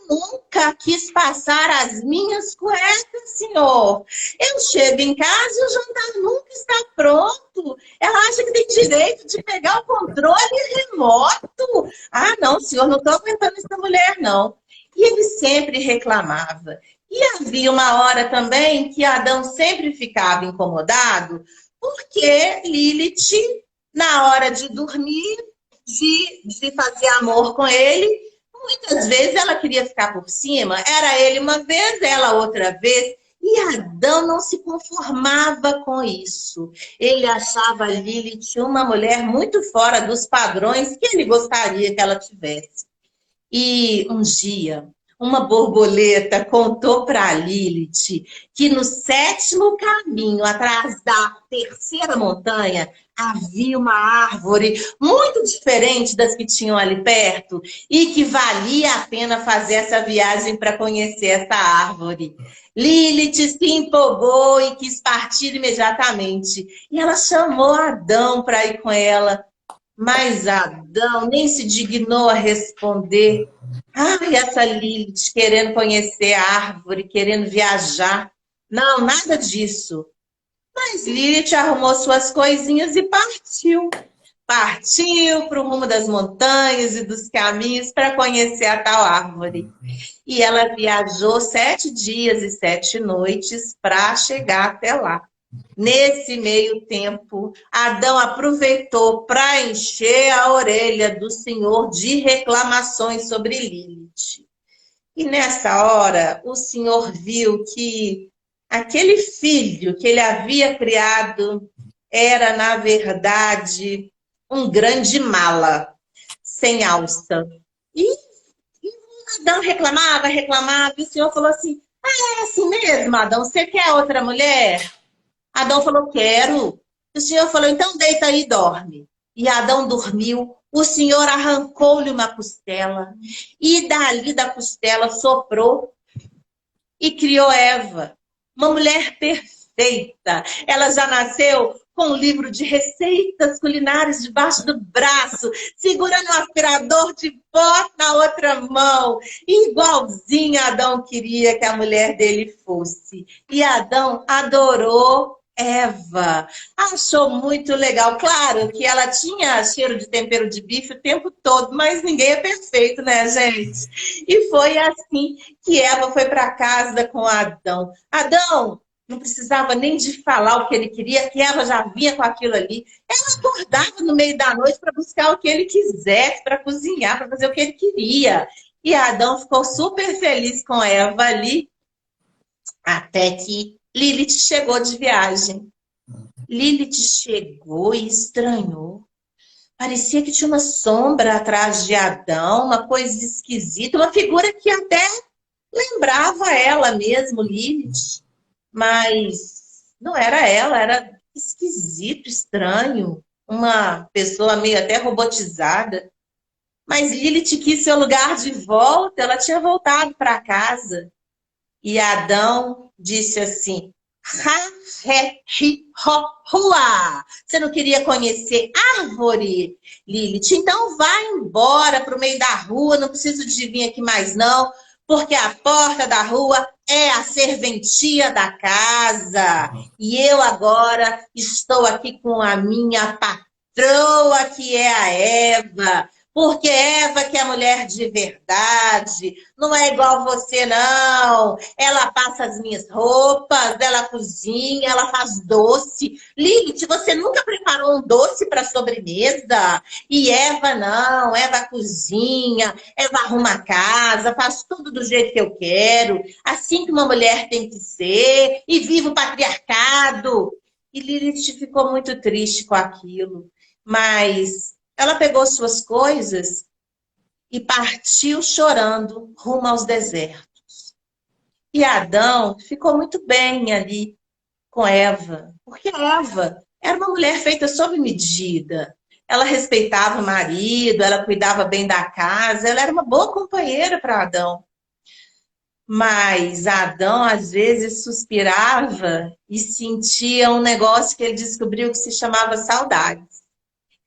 Speaker 2: Nunca quis passar as minhas cuecas, Senhor. Eu chego em casa e o jantar nunca está pronto. Ela acha que tem direito de pegar o controle remoto. Ah, não, Senhor, não estou aguentando essa mulher, não. E ele sempre reclamava. E havia uma hora também que Adão sempre ficava incomodado, porque Lilith, na hora de dormir, de fazer amor com ele, muitas vezes ela queria ficar por cima, era ele uma vez, ela outra vez, e Adão não se conformava com isso. Ele achava Lilith uma mulher muito fora dos padrões que ele gostaria que ela tivesse. E um dia, uma borboleta contou para Lilith que no sétimo caminho, atrás da terceira montanha, havia uma árvore muito diferente das que tinham ali perto e que valia a pena fazer essa viagem para conhecer essa árvore. Lilith se empolgou e quis partir imediatamente. E ela chamou Adão para ir com ela. Mas Adão nem se dignou a responder. Ai, essa Lilith querendo conhecer a árvore, querendo viajar. Não, nada disso. Mas Lilith arrumou suas coisinhas e partiu. partiu para o rumo das montanhas e dos caminhos para conhecer a tal árvore. E ela viajou 7 dias e 7 noites para chegar até lá. Nesse meio tempo, Adão aproveitou para encher a orelha do Senhor de reclamações sobre Lilith. E nessa hora, o Senhor viu que aquele filho que ele havia criado era, na verdade, um grande mala, sem alça. E Adão reclamava, reclamava, e o Senhor falou assim: é assim mesmo, Adão, você quer outra mulher? Adão falou: quero. O Senhor falou: então deita aí e dorme. E Adão dormiu. O Senhor arrancou-lhe uma costela e dali da costela soprou e criou Eva, uma mulher perfeita. Ela já nasceu com um livro de receitas culinárias debaixo do braço, segurando um aspirador de pó na outra mão, igualzinho Adão queria que a mulher dele fosse. E Adão adorou Eva, achou muito legal. Claro que ela tinha cheiro de tempero de bife o tempo todo, mas ninguém é perfeito, né, gente? E foi assim que Eva foi para casa com Adão. Adão não precisava nem de falar o que ele queria, que Eva já vinha com aquilo ali. Ela acordava no meio da noite para buscar o que ele quisesse, para cozinhar, para fazer o que ele queria. E Adão ficou super feliz com Eva ali, até que Lilith chegou de viagem. Lilith chegou e estranhou. Parecia que tinha uma sombra atrás de Adão, uma coisa esquisita, uma figura que até lembrava ela mesmo, Lilith. Mas não era ela, era esquisito, estranho. Uma pessoa meio até robotizada. Mas Lilith quis seu lugar de volta, ela tinha voltado para casa. E Adão disse assim: ha, he, hi, ho, hua. Você não queria conhecer árvore, Lilith? Então vai embora para o meio da rua, não preciso de vir aqui mais não, porque a porta da rua é a serventia da casa. E eu agora estou aqui com a minha patroa, que é a Eva. Porque Eva que é mulher de verdade, não é igual você não. Ela passa as minhas roupas, ela cozinha, ela faz doce. Lilith, você nunca preparou um doce para sobremesa? E Eva não, Eva cozinha, Eva arruma a casa, faz tudo do jeito que eu quero. Assim que uma mulher tem que ser, e viva o patriarcado. E Lilith ficou muito triste com aquilo, mas ela pegou suas coisas e partiu chorando rumo aos desertos. E Adão ficou muito bem ali com Eva, porque Eva era uma mulher feita sob medida. Ela respeitava o marido, ela cuidava bem da casa, ela era uma boa companheira para Adão. Mas Adão, às vezes, suspirava e sentia um negócio que ele descobriu que se chamava saudade.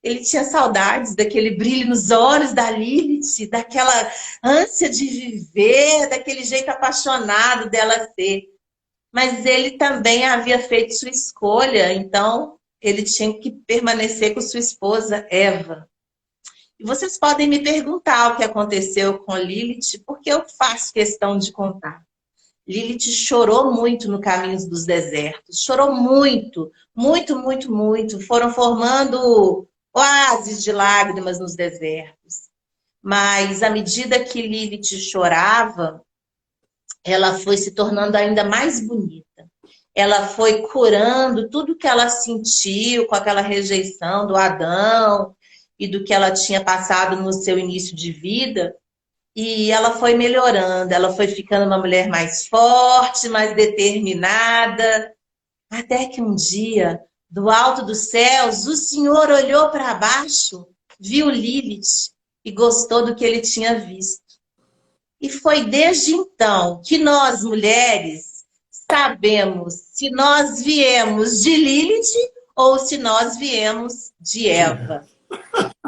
Speaker 2: Ele tinha saudades daquele brilho nos olhos da Lilith, daquela ânsia de viver, daquele jeito apaixonado dela ser. Mas ele também havia feito sua escolha, então ele tinha que permanecer com sua esposa, Eva. E vocês podem me perguntar o que aconteceu com Lilith, porque eu faço questão de contar. Lilith chorou muito no caminho dos desertos, chorou muito, muito, muito, muito. Foram formando oásis de lágrimas nos desertos. Mas à medida que Lilith chorava, ela foi se tornando ainda mais bonita. Ela foi curando tudo que ela sentiu com aquela rejeição do Adão e do que ela tinha passado no seu início de vida. E ela foi melhorando, ela foi ficando uma mulher mais forte, mais determinada. Até que um dia, do alto dos céus, o Senhor olhou para baixo, viu Lilith e gostou do que ele tinha visto. E foi desde então que nós, mulheres, sabemos se nós viemos de Lilith ou se nós viemos de Eva.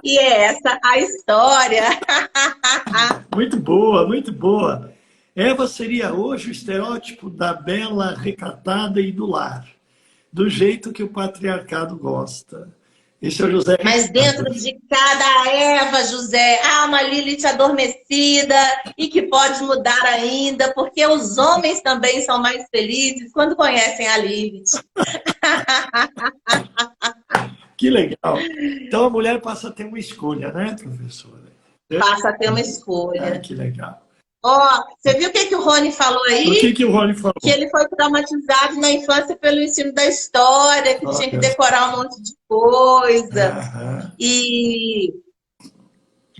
Speaker 2: E é essa a história.
Speaker 1: Muito boa, muito boa. Eva seria hoje o estereótipo da bela, recatada e do lar, do jeito que o patriarcado gosta. Esse é o José
Speaker 2: Mas
Speaker 1: Ricardo.
Speaker 2: dentro de cada Eva, José, há uma Lilith adormecida e que pode mudar ainda, porque os homens também são mais felizes quando conhecem a Lilith.
Speaker 1: Que legal. Então a mulher passa a ter uma escolha, né, professora?
Speaker 2: Passa a ter uma
Speaker 1: Ah,
Speaker 2: escolha.
Speaker 1: que legal.
Speaker 2: Ó, você viu o que o Rony falou
Speaker 1: O
Speaker 2: aí?
Speaker 1: que o Rony
Speaker 2: Que
Speaker 1: falou?
Speaker 2: ele foi traumatizado na infância pelo ensino da história, que tinha que
Speaker 1: Olha,
Speaker 2: decorar um monte de coisa.
Speaker 1: aham,
Speaker 2: E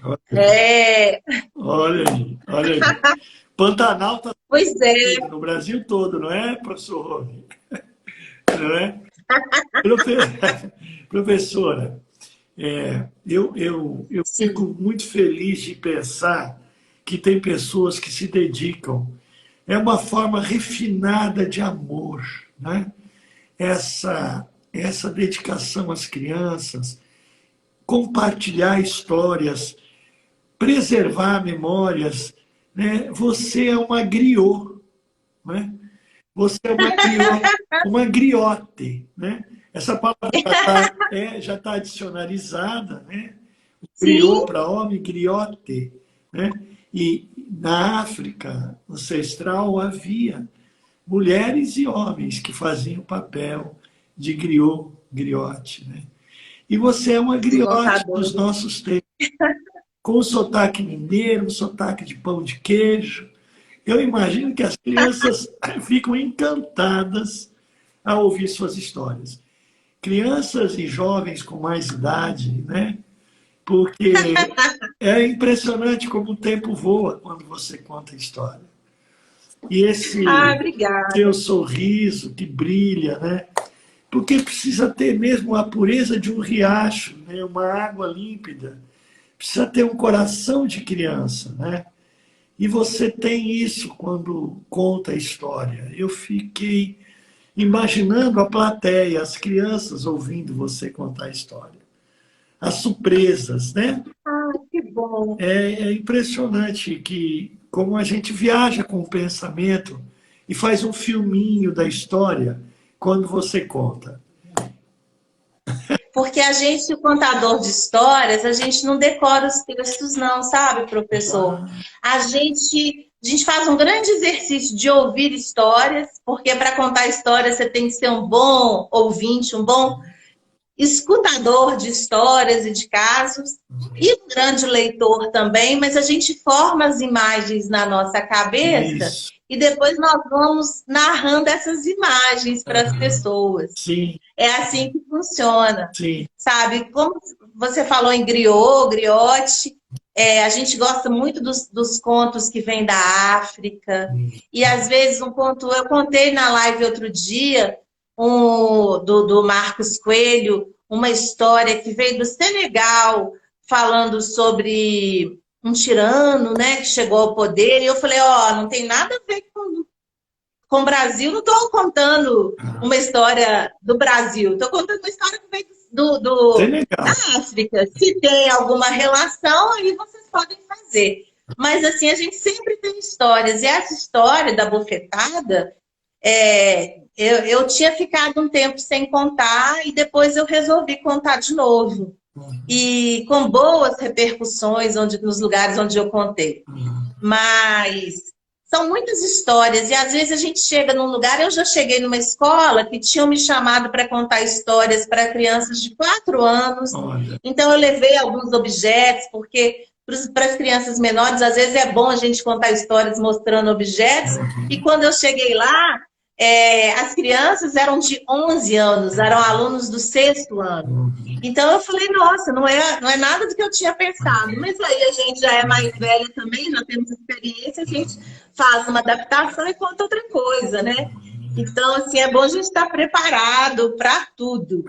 Speaker 1: olha,
Speaker 2: é,
Speaker 1: olha aí, olha aí. Pantanal está
Speaker 2: pois é,
Speaker 1: no Brasil todo, não é, professor Rony? Não é? Profe- Professora, eu fico
Speaker 2: sim,
Speaker 1: muito feliz de pensar que tem pessoas que se dedicam. É uma forma refinada de amor, né? Essa dedicação às crianças, compartilhar histórias, preservar memórias, né? Você é uma griot, né? Você é uma griote, né? Essa palavra já tá adicionarizada, né? Griot
Speaker 2: sim.
Speaker 1: para homem, griote, né? E na África ancestral havia mulheres e homens que faziam o papel de griot, griote, né? E você é uma
Speaker 2: De
Speaker 1: griote dos
Speaker 2: contadores.
Speaker 1: nossos tempos, com sotaque mineiro, sotaque de pão de queijo. Eu imagino que as crianças ficam encantadas a ouvir suas histórias. Crianças e jovens com mais idade, né? Porque é impressionante como o tempo voa quando você conta a história. E
Speaker 2: Ah,
Speaker 1: esse seu
Speaker 2: obrigada.
Speaker 1: sorriso que brilha, né? Porque precisa ter mesmo a pureza de um riacho, né? Uma água límpida. Precisa ter um coração de criança, né? E você tem isso quando conta a história. Eu fiquei imaginando a plateia, as crianças ouvindo você contar a história. As surpresas, né?
Speaker 2: Ah, que bom.
Speaker 1: É impressionante que como a gente viaja com o pensamento e faz um filminho da história quando você conta.
Speaker 2: Porque a gente, o contador de histórias, a gente não decora os textos, não, sabe, professor?
Speaker 1: Ah,
Speaker 2: A gente faz um grande exercício de ouvir histórias, porque para contar histórias você tem que ser um bom ouvinte, um bom escutador de histórias e de casos, e um grande leitor também, mas a gente forma as imagens na nossa cabeça
Speaker 1: isso.
Speaker 2: e depois nós vamos narrando essas imagens para as pessoas.
Speaker 1: Sim,
Speaker 2: É assim que funciona,
Speaker 1: sim.
Speaker 2: sabe? Como você falou em griot, griote, a gente gosta muito dos contos que vêm da África. E às vezes um conto, eu contei na live outro dia, do Marcos Coelho, uma história que veio do Senegal, falando sobre um tirano, né, que chegou ao poder. E eu falei, ó, não tem nada a ver com o Brasil, não estou contando uma história do Brasil, estou contando uma história que vem da
Speaker 1: Senegal.
Speaker 2: África. Se tem alguma relação, aí vocês podem fazer. Mas assim, a gente sempre tem histórias. E essa história da bofetada, eu tinha ficado um tempo sem contar e depois eu resolvi contar de novo. E com boas repercussões nos lugares onde eu contei. Mas são muitas histórias, e às vezes a gente chega num lugar. Eu já cheguei numa escola que tinham me chamado para contar histórias para crianças de 4 anos,
Speaker 1: Olha.
Speaker 2: então eu levei alguns objetos, porque para as crianças menores, às vezes é bom a gente contar histórias mostrando objetos, e quando eu cheguei lá, as crianças eram de 11 anos, eram alunos do 6º ano. Então eu falei, nossa, não é nada do que eu tinha pensado. Mas aí a gente já é mais velha também, já temos experiência, a gente faz uma adaptação e conta outra coisa, né? Então, assim, é bom a gente estar preparado para tudo.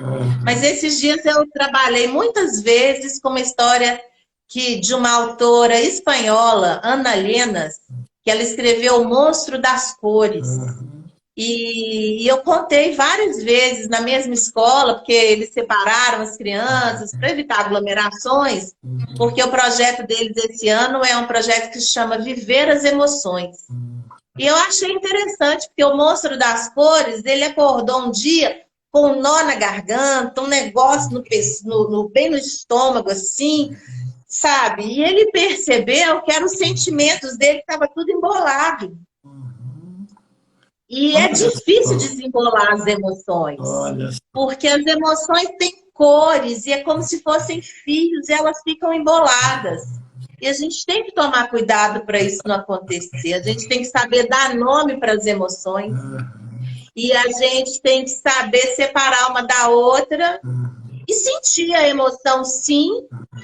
Speaker 2: Mas esses dias eu trabalhei muitas vezes com uma história de uma autora espanhola, Ana Llenas, que ela escreveu O Monstro das Cores. E eu contei várias vezes na mesma escola, porque eles separaram as crianças para evitar aglomerações, porque o projeto deles esse ano é um projeto que se chama Viver as Emoções. E eu achei interessante, porque o Monstro das Cores, ele acordou um dia com um nó na garganta, um negócio bem no estômago, assim, sabe? E ele percebeu que eram os sentimentos dele que estava tudo embolado. E é
Speaker 1: Olha
Speaker 2: difícil
Speaker 1: só,
Speaker 2: desembolar as emoções,
Speaker 1: olha só.
Speaker 2: porque as emoções têm cores e é como se fossem fios e elas ficam emboladas. E a gente tem que tomar cuidado para isso não acontecer. A gente tem que saber dar nome para as emoções e a gente tem que saber separar uma da outra e sentir a emoção, sim,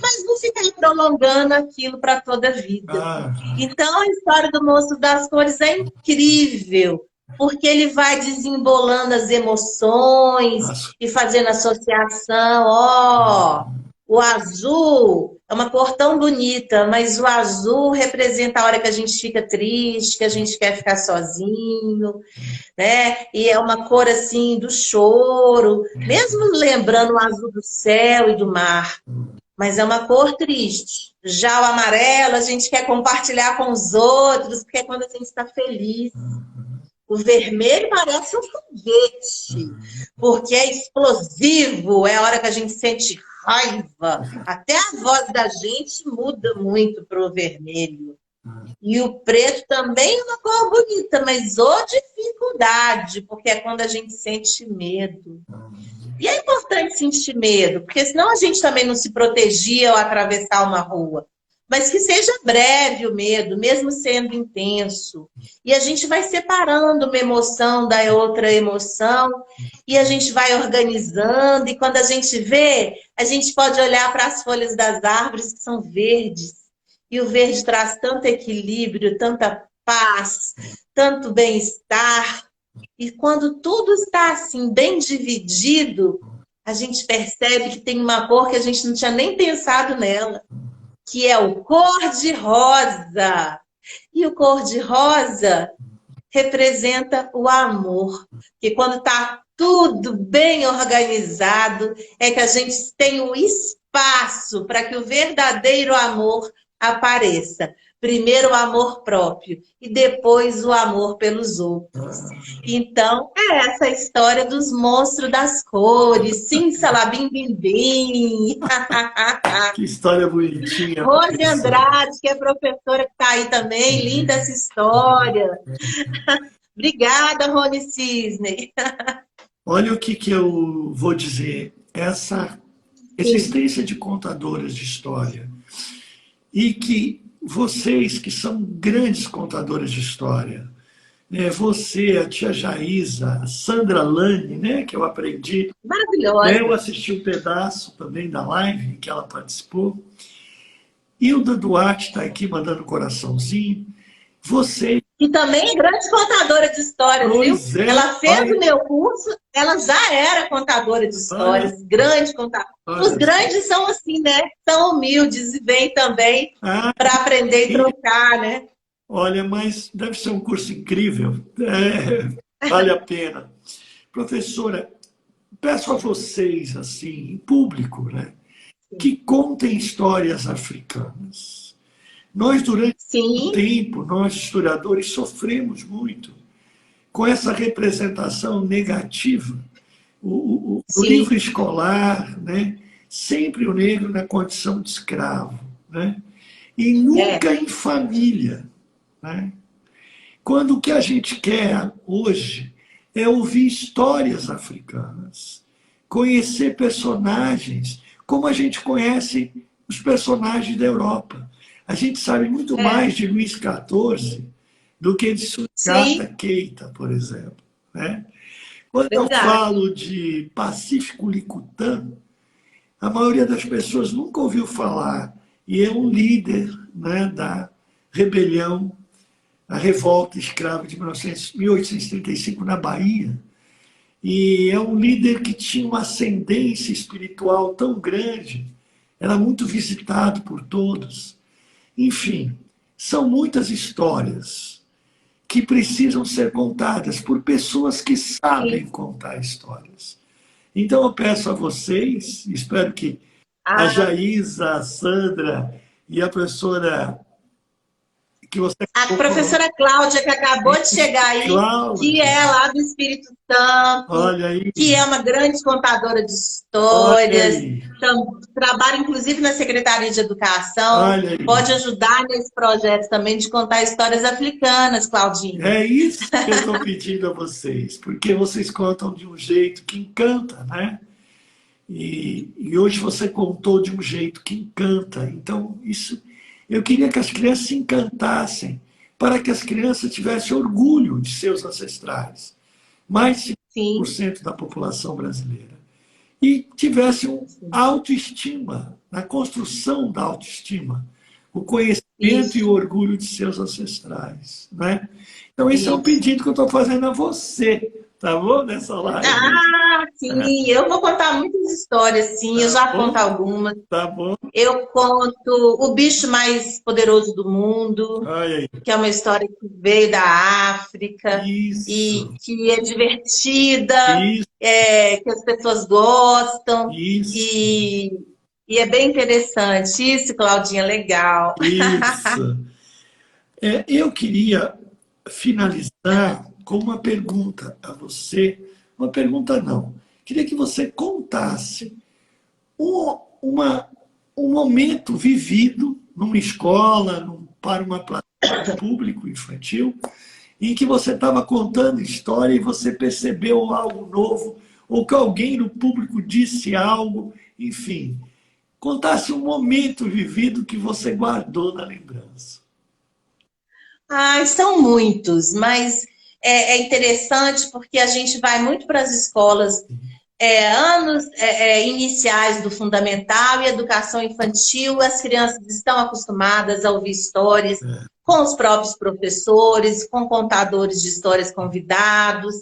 Speaker 2: mas não ficar prolongando aquilo para toda a vida. Então, a história do Monstro das Cores é incrível, porque ele vai desembolando as emoções e fazendo associação. Ó, o azul é uma cor tão bonita, mas o azul representa a hora que a gente fica triste, que a gente quer ficar sozinho, né? E é uma cor assim do choro, mesmo lembrando o azul do céu e do mar, mas é uma cor triste. Já o amarelo a gente quer compartilhar com os outros, porque é quando a gente está feliz. O vermelho parece um foguete, porque é explosivo, é a hora que a gente sente raiva. Até a voz da gente muda muito para o vermelho. E o preto também é uma cor bonita, mas ô dificuldade, porque é quando a gente sente medo. E é importante sentir medo, porque senão a gente também não se protegia ao atravessar uma rua. Mas que seja breve o medo, mesmo sendo intenso. E a gente vai separando uma emoção da outra emoção, e a gente vai organizando, e quando a gente vê, a gente pode olhar para as folhas das árvores que são verdes. E o verde traz tanto equilíbrio, tanta paz, tanto bem-estar. E quando tudo está assim, bem dividido, a gente percebe que tem uma cor que a gente não tinha nem pensado nela, que é o cor-de-rosa. E o cor-de-rosa representa o amor. Porque quando está tudo bem organizado, é que a gente tem o espaço para que o verdadeiro amor apareça. Primeiro o amor próprio e depois o amor pelos outros. Então, é essa a história dos monstros das cores. Sim, salabim, bim, bim.
Speaker 1: Que história bonitinha,
Speaker 2: Rose
Speaker 1: professora.
Speaker 2: Andrade, que é professora que está aí também. Linda essa história. Obrigada, Rony Cisne.
Speaker 1: Olha o que eu vou dizer. Essa existência de contadoras de história e que vocês que são grandes contadoras de história, né? Você, a tia Jaísa, a Sandra Lane, né? Que eu aprendi.
Speaker 2: Maravilhosa.
Speaker 1: Eu assisti um pedaço também da live que ela participou. Hilda Duarte está aqui mandando coraçãozinho. Você.
Speaker 2: E também é grande contadora de histórias,
Speaker 1: Pois
Speaker 2: viu?
Speaker 1: é,
Speaker 2: Ela fez
Speaker 1: olha,
Speaker 2: o meu curso, ela já era contadora de histórias, grande contadora. Os grandes são assim, né? São humildes e vêm também para aprender e trocar, né?
Speaker 1: Olha, mas deve ser um curso incrível. Vale a pena. Professora, peço a vocês, assim, em público, né, que contem histórias africanas. Nós, durante muito tempo, nós historiadores sofremos muito com essa representação negativa. No livro escolar, né, sempre o negro na condição de escravo, né, e nunca em família. Né? Quando o que a gente quer hoje é ouvir histórias africanas, conhecer personagens, como a gente conhece os personagens da Europa. A gente sabe muito mais de Luís XIV do que de Soundiata Keita, por exemplo. Né? Quando eu falo de Pacífico Licutã, a maioria das pessoas nunca ouviu falar, e é um líder, né, da rebelião, a revolta escrava de 1835 na Bahia. E é um líder que tinha uma ascendência espiritual tão grande, era muito visitado por todos. Enfim, são muitas histórias que precisam ser contadas por pessoas que sabem contar histórias. Então eu peço a vocês, espero que a Jaísa, a Sandra e a professora que você...
Speaker 2: A professora Cláudia, que acabou de chegar aí, que
Speaker 1: Cláudia,
Speaker 2: é lá do Espírito Santo,
Speaker 1: olha aí,
Speaker 2: que é uma grande contadora de
Speaker 1: olha
Speaker 2: histórias,
Speaker 1: aí,
Speaker 2: trabalha inclusive na Secretaria de Educação,
Speaker 1: olha
Speaker 2: pode
Speaker 1: aí.
Speaker 2: ajudar nesse projeto também de contar histórias africanas, Claudinha.
Speaker 1: É isso que eu estou pedindo a vocês, porque vocês contam de um jeito que encanta, né? E hoje você contou de um jeito que encanta. Então, isso, eu queria que as crianças se encantassem, para que as crianças tivessem orgulho de seus ancestrais. Mais de
Speaker 2: Sim,
Speaker 1: 50% da população brasileira. E tivessem autoestima, na construção da autoestima, o conhecimento e o
Speaker 2: isso,
Speaker 1: orgulho de seus ancestrais. Né? Então, esse é um
Speaker 2: isso.
Speaker 1: pedido que eu estou fazendo a você, tá bom? Nessa live.
Speaker 2: Ah, sim, eu vou contar muitas histórias, sim, eu
Speaker 1: Tá
Speaker 2: já conto
Speaker 1: bom?
Speaker 2: algumas.
Speaker 1: Tá bom?
Speaker 2: Eu conto O Bicho Mais Poderoso do Mundo,
Speaker 1: Olha aí.
Speaker 2: que é uma história que veio da África e
Speaker 1: Isso,
Speaker 2: que é divertida,
Speaker 1: isso,
Speaker 2: que as pessoas gostam
Speaker 1: isso,
Speaker 2: e, e é bem interessante. Isso, Claudinha, legal.
Speaker 1: isso. Eu queria finalizar com uma pergunta a você. Uma pergunta não. Queria que você contasse uma, um momento vivido numa escola, para um público infantil, em que você estava contando história e você percebeu algo novo, ou que alguém no público disse algo, enfim. Contasse um momento vivido que você guardou na lembrança.
Speaker 2: Ai, são muitos, mas é interessante porque a gente vai muito para as escolas, anos iniciais do fundamental e educação infantil, as crianças estão acostumadas a ouvir histórias com os próprios professores, com contadores de histórias convidados,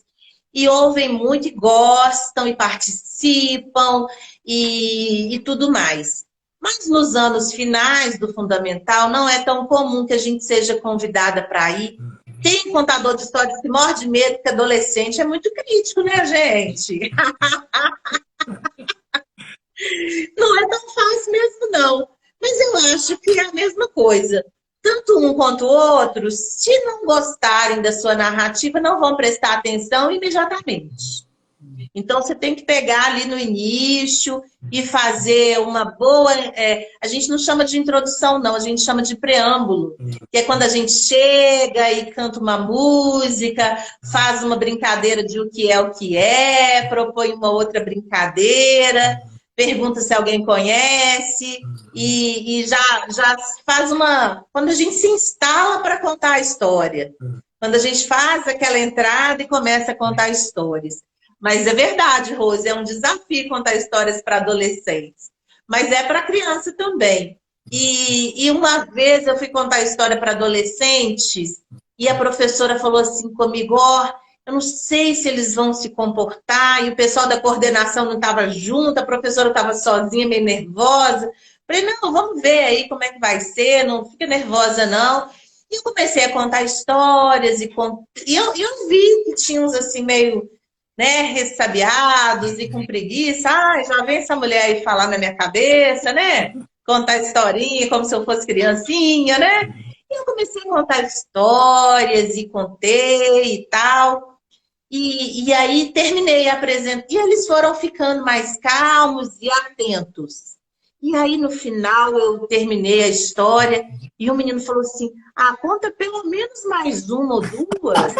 Speaker 2: e ouvem muito e gostam e participam e tudo mais. Mas nos anos finais do fundamental, não é tão comum que a gente seja convidada para ir. Tem contador de histórias que morre de medo, que adolescente é muito crítico, né, gente? Não é tão fácil mesmo, não. Mas eu acho que é a mesma coisa. Tanto um quanto o outro, se não gostarem da sua narrativa, não vão prestar atenção imediatamente. Então, você tem que pegar ali no início e fazer uma boa. A gente não chama de introdução, não, a gente chama de preâmbulo, que é quando a gente chega e canta uma música, faz uma brincadeira de o que é, propõe uma outra brincadeira, pergunta se alguém conhece, e já faz uma. Quando a gente se instala para contar a história, quando a gente faz aquela entrada e começa a contar histórias. Mas é verdade, Rose, é um desafio contar histórias para adolescentes. Mas é para criança também. E uma vez eu fui contar história para adolescentes e a professora falou assim comigo, eu não sei se eles vão se comportar, e o pessoal da coordenação não estava junto, a professora estava sozinha, meio nervosa. Falei, não, vamos ver aí como é que vai ser, não fica nervosa não. E eu comecei a contar histórias e eu vi que tinha uns assim meio, né, ressabiados e com preguiça. Já vem essa mulher aí falar na minha cabeça, né? Contar historinha como se eu fosse criancinha, né? E eu comecei a contar histórias e contei e tal. E aí terminei a apresentação. E eles foram ficando mais calmos e atentos. E aí no final eu terminei a história e o menino falou assim, conta pelo menos mais uma ou duas.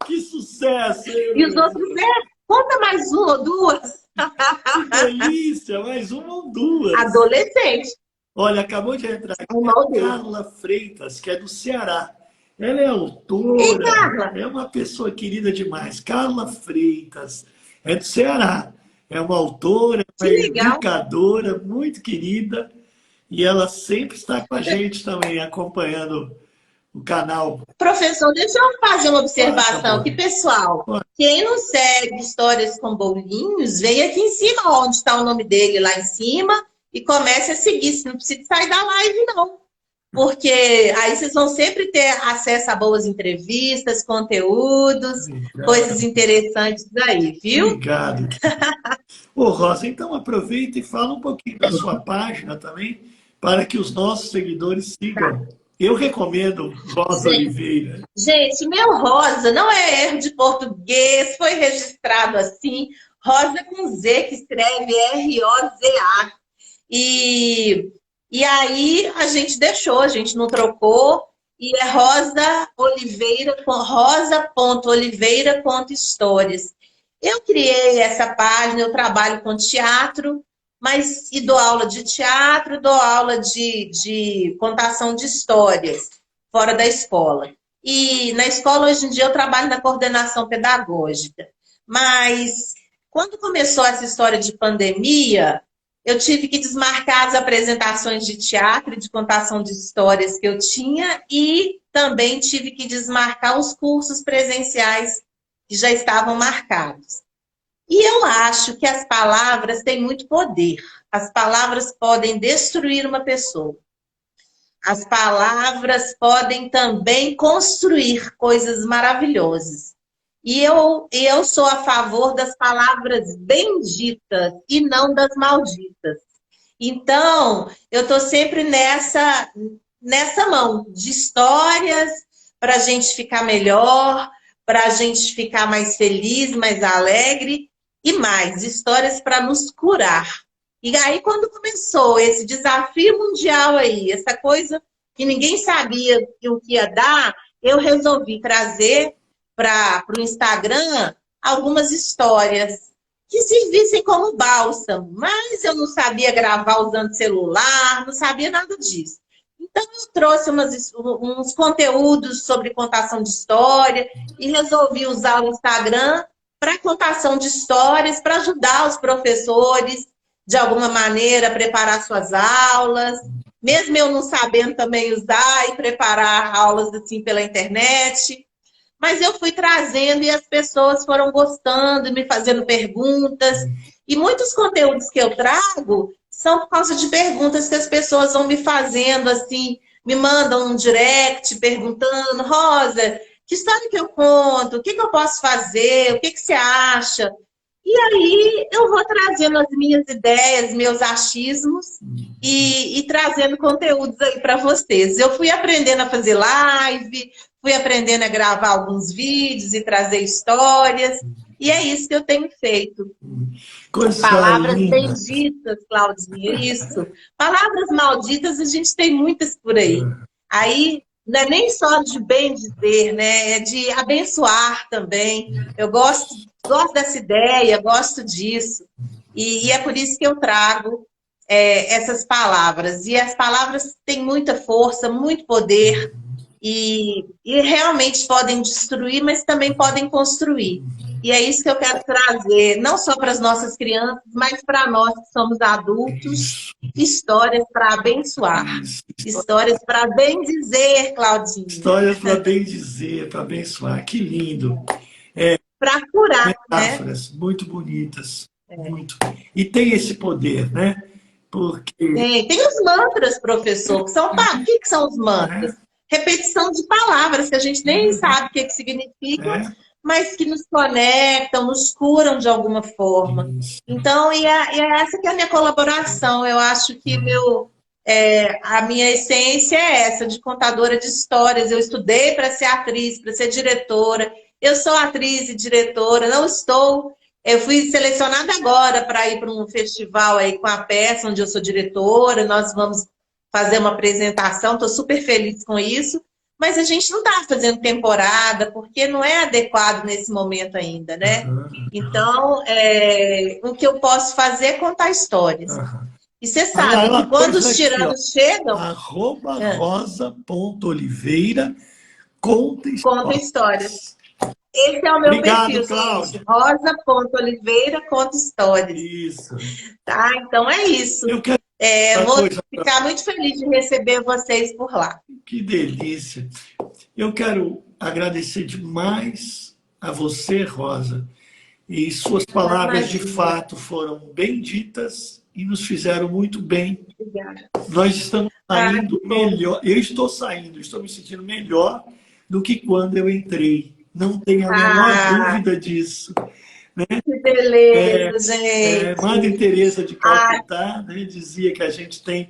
Speaker 1: Que sucesso, hein,
Speaker 2: E os outros, conta mais uma ou duas.
Speaker 1: que delícia, mais uma ou duas.
Speaker 2: Adolescente.
Speaker 1: Olha, acabou de entrar aqui
Speaker 2: Uma ou
Speaker 1: a
Speaker 2: duas.
Speaker 1: Carla Freitas, que é do Ceará. Ela é
Speaker 2: Ei,
Speaker 1: autora,
Speaker 2: Carla.
Speaker 1: é uma pessoa querida demais. Carla Freitas, é do Ceará. É uma autora,
Speaker 2: Que
Speaker 1: uma
Speaker 2: legal.
Speaker 1: educadora muito querida. E ela sempre está com a gente também, acompanhando o canal.
Speaker 2: Professor, deixa eu fazer uma
Speaker 1: Faça,
Speaker 2: observação
Speaker 1: amor.
Speaker 2: aqui, pessoal. Quem não segue Histórias com Bolinhos, vem aqui em cima, onde está o nome dele, lá em cima, e comece a seguir. Você não precisa sair da live, não. Porque aí vocês vão sempre ter acesso a boas entrevistas, conteúdos, coisas interessantes aí, viu?
Speaker 1: Obrigado. Ô, Rosa, então aproveita e fala um pouquinho da sua página também, para que os nossos seguidores sigam. Eu recomendo Rosa
Speaker 2: Gente,
Speaker 1: Oliveira.
Speaker 2: gente, meu Rosa não é erro de português, foi registrado assim. Rosa com Z, que escreve R-O-Z-A. E, e aí a gente deixou, a gente não trocou. E é Rosa Oliveira, rosa.oliveira.histórias. Eu criei essa página, eu trabalho com teatro, mas e dou aula de teatro, dou aula de contação de histórias fora da escola. E na escola, hoje em dia, eu trabalho na coordenação pedagógica. Mas quando começou essa história de pandemia, eu tive que desmarcar as apresentações de teatro e de contação de histórias que eu tinha e também tive que desmarcar os cursos presenciais que já estavam marcados. E eu acho que as palavras têm muito poder. As palavras podem destruir uma pessoa. As palavras podem também construir coisas maravilhosas. E eu sou a favor das palavras benditas e não das malditas. Então, eu estou sempre nessa mão de histórias para a gente ficar melhor, para a gente ficar mais feliz, mais alegre e mais histórias para nos curar. E aí, quando começou esse desafio mundial aí, essa coisa que ninguém sabia o que ia dar, eu resolvi trazer para o Instagram algumas histórias que servissem como bálsamo, mas eu não sabia gravar usando celular, não sabia nada disso. Então, eu trouxe uns conteúdos sobre contação de história e resolvi usar o Instagram para contação de histórias, para ajudar os professores, de alguma maneira, a preparar suas aulas, mesmo eu não sabendo também usar e preparar aulas assim pela internet. Mas eu fui trazendo e as pessoas foram gostando, me fazendo perguntas. E muitos conteúdos que eu trago são por causa de perguntas que as pessoas vão me fazendo, assim, me mandam um direct perguntando, Rosa, que história que eu conto? O que eu posso fazer? O que você acha? E aí eu vou trazendo as minhas ideias, meus achismos e trazendo conteúdos aí para vocês. Eu fui aprendendo a fazer live, fui aprendendo a gravar alguns vídeos e trazer histórias. E é isso que eu tenho feito.
Speaker 1: Coisa
Speaker 2: Palavras
Speaker 1: linda.
Speaker 2: benditas, Claudinha, isso. Palavras malditas a gente tem muitas por aí. Aí não é nem só de bem dizer, né? É de abençoar também. Eu gosto dessa ideia, gosto disso. E é por isso que eu trago essas palavras. E as palavras têm muita força, muito poder. E realmente podem destruir, mas também podem construir. E é isso que eu quero trazer, não só para as nossas crianças, mas para nós que somos adultos, histórias para abençoar, histórias para bem dizer, Claudinha.
Speaker 1: Histórias para bem dizer, para abençoar. Que lindo.
Speaker 2: Para curar,
Speaker 1: Metáforas, né? Muito bonitas. Muito. E tem esse poder, né? Porque...
Speaker 2: Tem os mantras, professor, que são... O que são os mantras? Repetição de palavras que a gente nem sabe o que significam, mas que nos conectam, nos curam de alguma forma. Então, e é essa que é a minha colaboração. Eu acho que a minha essência é essa, de contadora de histórias. Eu estudei para ser atriz, para ser diretora. Eu sou atriz e diretora, não estou... Eu fui selecionada agora para ir para um festival aí com a peça, onde eu sou diretora. Nós vamos fazer uma apresentação, estou super feliz com isso, mas a gente não está fazendo temporada, porque não é adequado nesse momento ainda, né? Então, o que eu posso fazer é contar histórias. E você sabe, quando os tiranos chegam...
Speaker 1: @rosa.oliveira conta histórias.
Speaker 2: Esse é o meu
Speaker 1: Obrigado,
Speaker 2: perfil, gente. Rosa.oliveira conta histórias.
Speaker 1: Isso.
Speaker 2: Tá? Então é isso.
Speaker 1: Eu quero
Speaker 2: vou ficar muito feliz de receber vocês por lá.
Speaker 1: Que delícia. Eu quero agradecer demais a você, Rosa. E suas palavras, de fato, foram bem ditas e nos fizeram muito bem.
Speaker 2: Obrigada.
Speaker 1: Nós estamos saindo melhor. Eu estou saindo, estou me sentindo melhor do que quando eu entrei. Não tenho a menor dúvida disso. Né?
Speaker 2: Que beleza, gente.
Speaker 1: Madre Teresa de Calcutá, né, dizia que a gente tem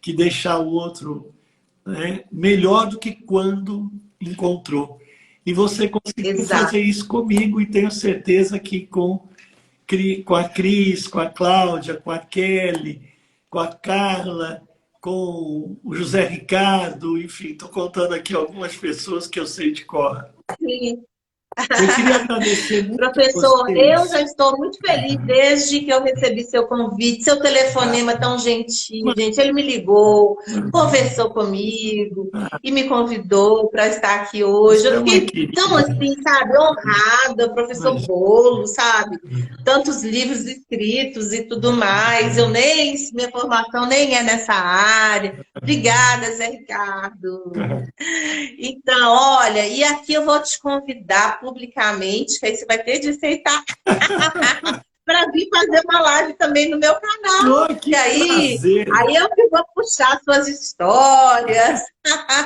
Speaker 1: que deixar o outro, né, melhor do que quando encontrou. E você conseguiu
Speaker 2: Exato.
Speaker 1: fazer isso comigo e tenho certeza que com a Cris, com a Cláudia, com a Kelly, com a Carla, com o José Ricardo, enfim, estou contando aqui algumas pessoas que eu sei de cor.
Speaker 2: Sim.
Speaker 1: Eu queria agradecer muito a
Speaker 2: Professor, eu
Speaker 1: vocês.
Speaker 2: já estou muito feliz desde que eu recebi seu convite, seu telefonema tão gentil, gente. Ele me ligou, conversou comigo e me convidou para estar aqui hoje.
Speaker 1: Você
Speaker 2: Eu
Speaker 1: é uma
Speaker 2: fiquei tão
Speaker 1: querida.
Speaker 2: assim, sabe, honrada, professor
Speaker 1: Imagina.
Speaker 2: Bolo, sabe? Tantos livros escritos e tudo mais. Minha formação nem é nessa área. Obrigada, Zé Ricardo. Então, olha, e aqui eu vou te convidar publicamente, que aí você vai ter de aceitar, para vir fazer uma live também no meu canal.
Speaker 1: Oh, que
Speaker 2: E
Speaker 1: prazer!
Speaker 2: aí eu que vou puxar suas histórias.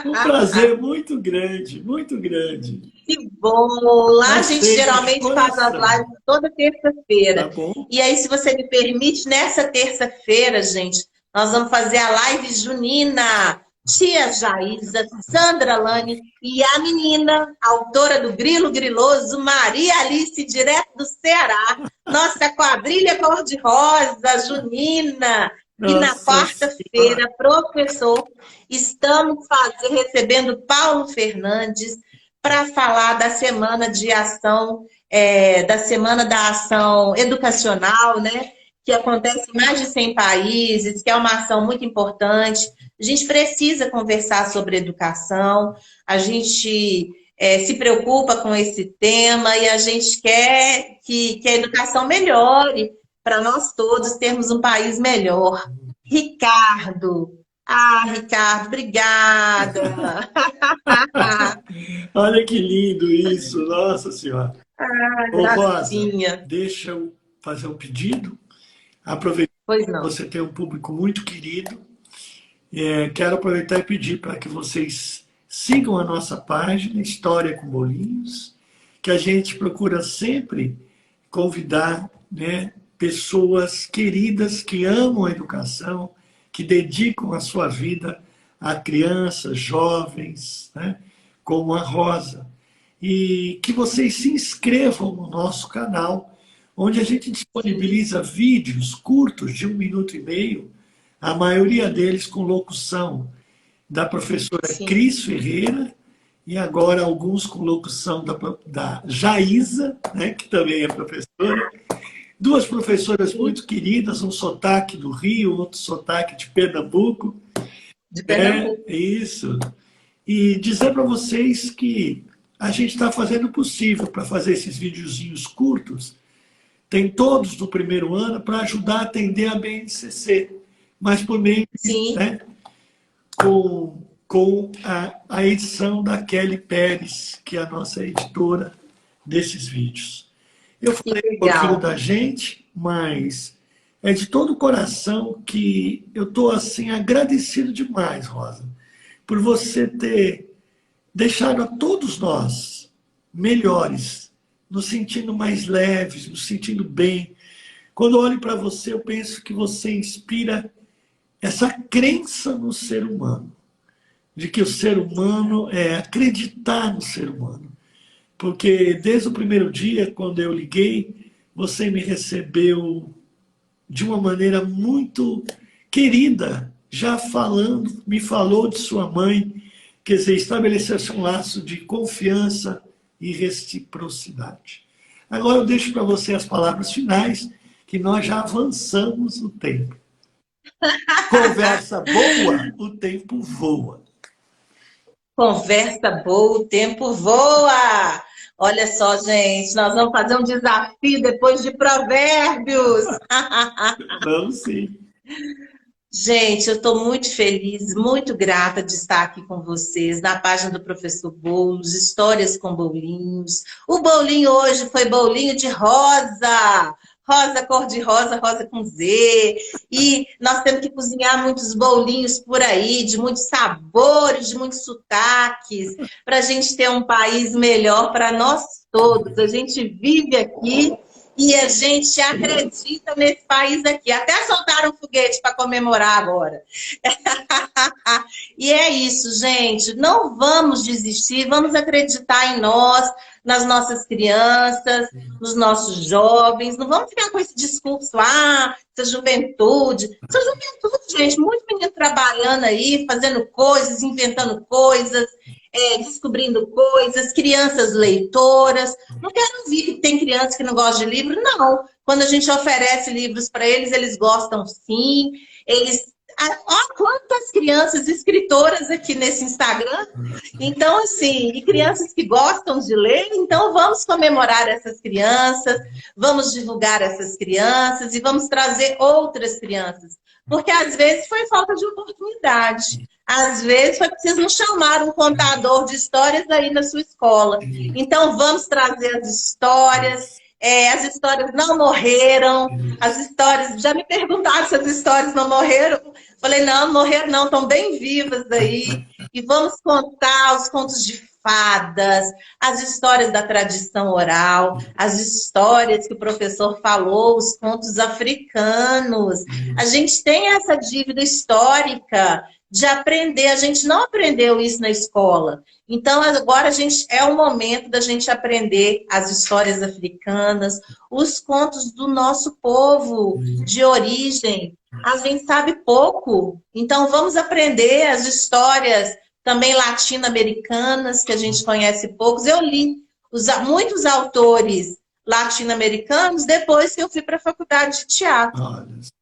Speaker 1: Um prazer muito grande, muito grande.
Speaker 2: Que bom! Lá a gente
Speaker 1: Aceito de
Speaker 2: geralmente faz as
Speaker 1: coração,
Speaker 2: lives toda
Speaker 1: tá
Speaker 2: terça-feira.
Speaker 1: bom?
Speaker 2: E aí, se você me permite, nessa terça-feira, gente, nós vamos fazer a live junina. Tia Jaísa, Sandra Lane e a menina, autora do Grilo Griloso, Maria Alice, direto do Ceará. Nossa quadrilha cor-de-rosa, junina. E na
Speaker 1: Nossa Senhora.
Speaker 2: quarta-feira, professor, estamos recebendo Paulo Fernandes para falar da semana de ação, da semana da ação educacional, né? Que acontece em mais de 100 países, que é uma ação muito importante. A gente precisa conversar sobre educação, a gente se preocupa com esse tema e a gente quer que a educação melhore para nós todos termos um país melhor. Ricardo, Ricardo, obrigada.
Speaker 1: Olha que lindo isso, nossa senhora. Ô Rosa,
Speaker 2: Gracinha.
Speaker 1: deixa eu fazer um pedido. Aproveitando
Speaker 2: Pois
Speaker 1: que
Speaker 2: não.
Speaker 1: você tem um público muito querido, quero aproveitar e pedir para que vocês sigam a nossa página História com Bolinhos, que a gente procura sempre convidar, né, pessoas queridas que amam a educação, que dedicam a sua vida a crianças, jovens, né, como a Rosa. E que vocês se inscrevam no nosso canal, onde a gente disponibiliza vídeos curtos de 1 minuto e meio, a maioria deles com locução da professora
Speaker 2: Sim.
Speaker 1: Cris Ferreira, e agora alguns com locução da Jaísa, né, que também é professora. Duas professoras muito queridas, um sotaque do Rio, outro sotaque de Pernambuco.
Speaker 2: De Pernambuco.
Speaker 1: Isso. E dizer para vocês que a gente está fazendo o possível para fazer esses videozinhos curtos. Tem todos do primeiro ano para ajudar a atender a BNCC, mas por meio, né, com a edição da Kelly Pérez, que é a nossa editora desses vídeos. Eu falei um pouquinho da gente, mas é de todo o coração que eu estou assim, agradecido demais, Rosa, por você ter deixado a todos nós melhores, nos sentindo mais leves, nos sentindo bem. Quando eu olho para você, eu penso que você inspira essa crença no ser humano, de que o ser humano é acreditar no ser humano. Porque desde o primeiro dia, quando eu liguei, você me recebeu de uma maneira muito querida, já falando, me falou de sua mãe, quer dizer, estabelecesse um laço de confiança e reciprocidade. Agora eu deixo para você as palavras finais, que nós já avançamos o tempo. Conversa boa, o tempo voa.
Speaker 2: Conversa boa, o tempo voa. Olha só, gente, nós vamos fazer um desafio depois de provérbios.
Speaker 1: Vamos sim.
Speaker 2: Gente, eu estou muito feliz, muito grata de estar aqui com vocês na página do Professor Bolos, Histórias com Bolinhos. O bolinho hoje foi bolinho de rosa, rosa cor-de-rosa, rosa com Z. E nós temos que cozinhar muitos bolinhos por aí, de muitos sabores, de muitos sotaques, para a gente ter um país melhor para nós todos. A gente vive aqui E a gente acredita nesse país aqui. Até soltaram um foguete para comemorar agora. E é isso, gente. Não vamos desistir, vamos acreditar em nós, nas nossas crianças, nos nossos jovens. Não vamos ficar com esse discurso, essa juventude. Essa juventude, gente, muito menino trabalhando aí, fazendo coisas, inventando coisas, descobrindo coisas, crianças leitoras. Não quero ouvir que tem criança que não gosta de livro, não. Quando a gente oferece livros para eles, eles gostam sim. Olha quantas crianças escritoras aqui nesse Instagram. Então, assim, e crianças que gostam de ler, então vamos comemorar essas crianças, vamos divulgar essas crianças e vamos trazer outras crianças. Porque às vezes foi falta de oportunidade. Às vezes foi preciso não chamar um contador de histórias aí na sua escola. Então vamos trazer as histórias. As histórias não morreram, as histórias, já me perguntaram se as histórias não morreram. Falei, não morreram não, estão bem vivas aí. E vamos contar os contos de fadas, as histórias da tradição oral, as histórias que o professor falou, os contos africanos. A gente tem essa dívida histórica de aprender, a gente não aprendeu isso na escola. Então, agora é o momento da gente aprender as histórias africanas, os contos do nosso povo de origem. A gente sabe pouco, então vamos aprender as histórias também latino-americanas, que a gente conhece poucos. Eu li muitos autores latino-americanos depois que eu fui para a faculdade de teatro.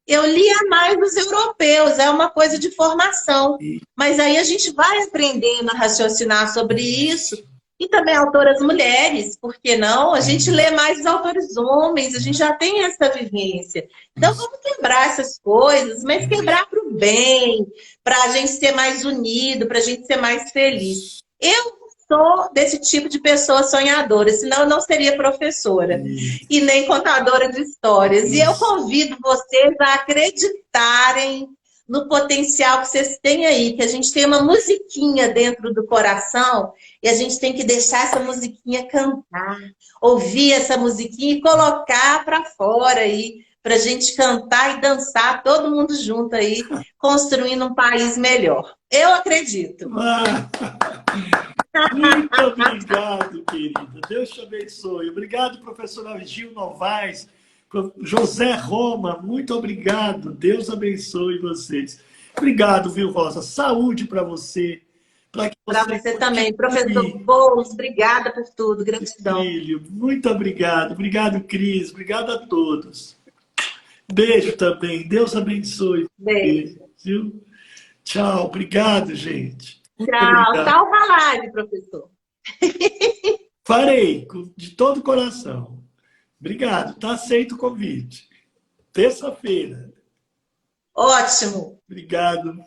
Speaker 2: Eu lia mais os europeus, é uma coisa de formação. Mas aí a gente vai aprendendo a raciocinar sobre isso. E também autoras mulheres, por que não? A gente lê mais os autores homens, a gente já tem essa vivência. Então vamos quebrar essas coisas, mas quebrar para o bem, para a gente ser mais unido, para a gente ser mais feliz. Eu sou desse tipo de pessoa sonhadora, senão eu não seria professora e nem contadora de histórias. E eu convido vocês a acreditarem no potencial que vocês têm aí, que a gente tem uma musiquinha dentro do coração e a gente tem que deixar essa musiquinha cantar, ouvir essa musiquinha e colocar para fora aí, para a gente cantar e dançar todo mundo junto aí, construindo um país melhor. Eu acredito.
Speaker 1: Muito obrigado, querida. Deus te abençoe. Obrigado, professora Gil Novaes, José Roma, muito obrigado. Deus abençoe vocês. Obrigado, viu, Rosa? Saúde para você.
Speaker 2: Para você também. Professor Boulos, obrigada por tudo. Gratidão.
Speaker 1: Filho, muito obrigado. Obrigado, Cris. Obrigado a todos. Beijo também. Deus abençoe.
Speaker 2: Beijo.
Speaker 1: Viu? Tchau. Obrigado, gente.
Speaker 2: Tchau. Salva a live, professor.
Speaker 1: Farei, de todo o coração. Obrigado. Está aceito o convite. Terça-feira.
Speaker 2: Ótimo.
Speaker 1: Obrigado.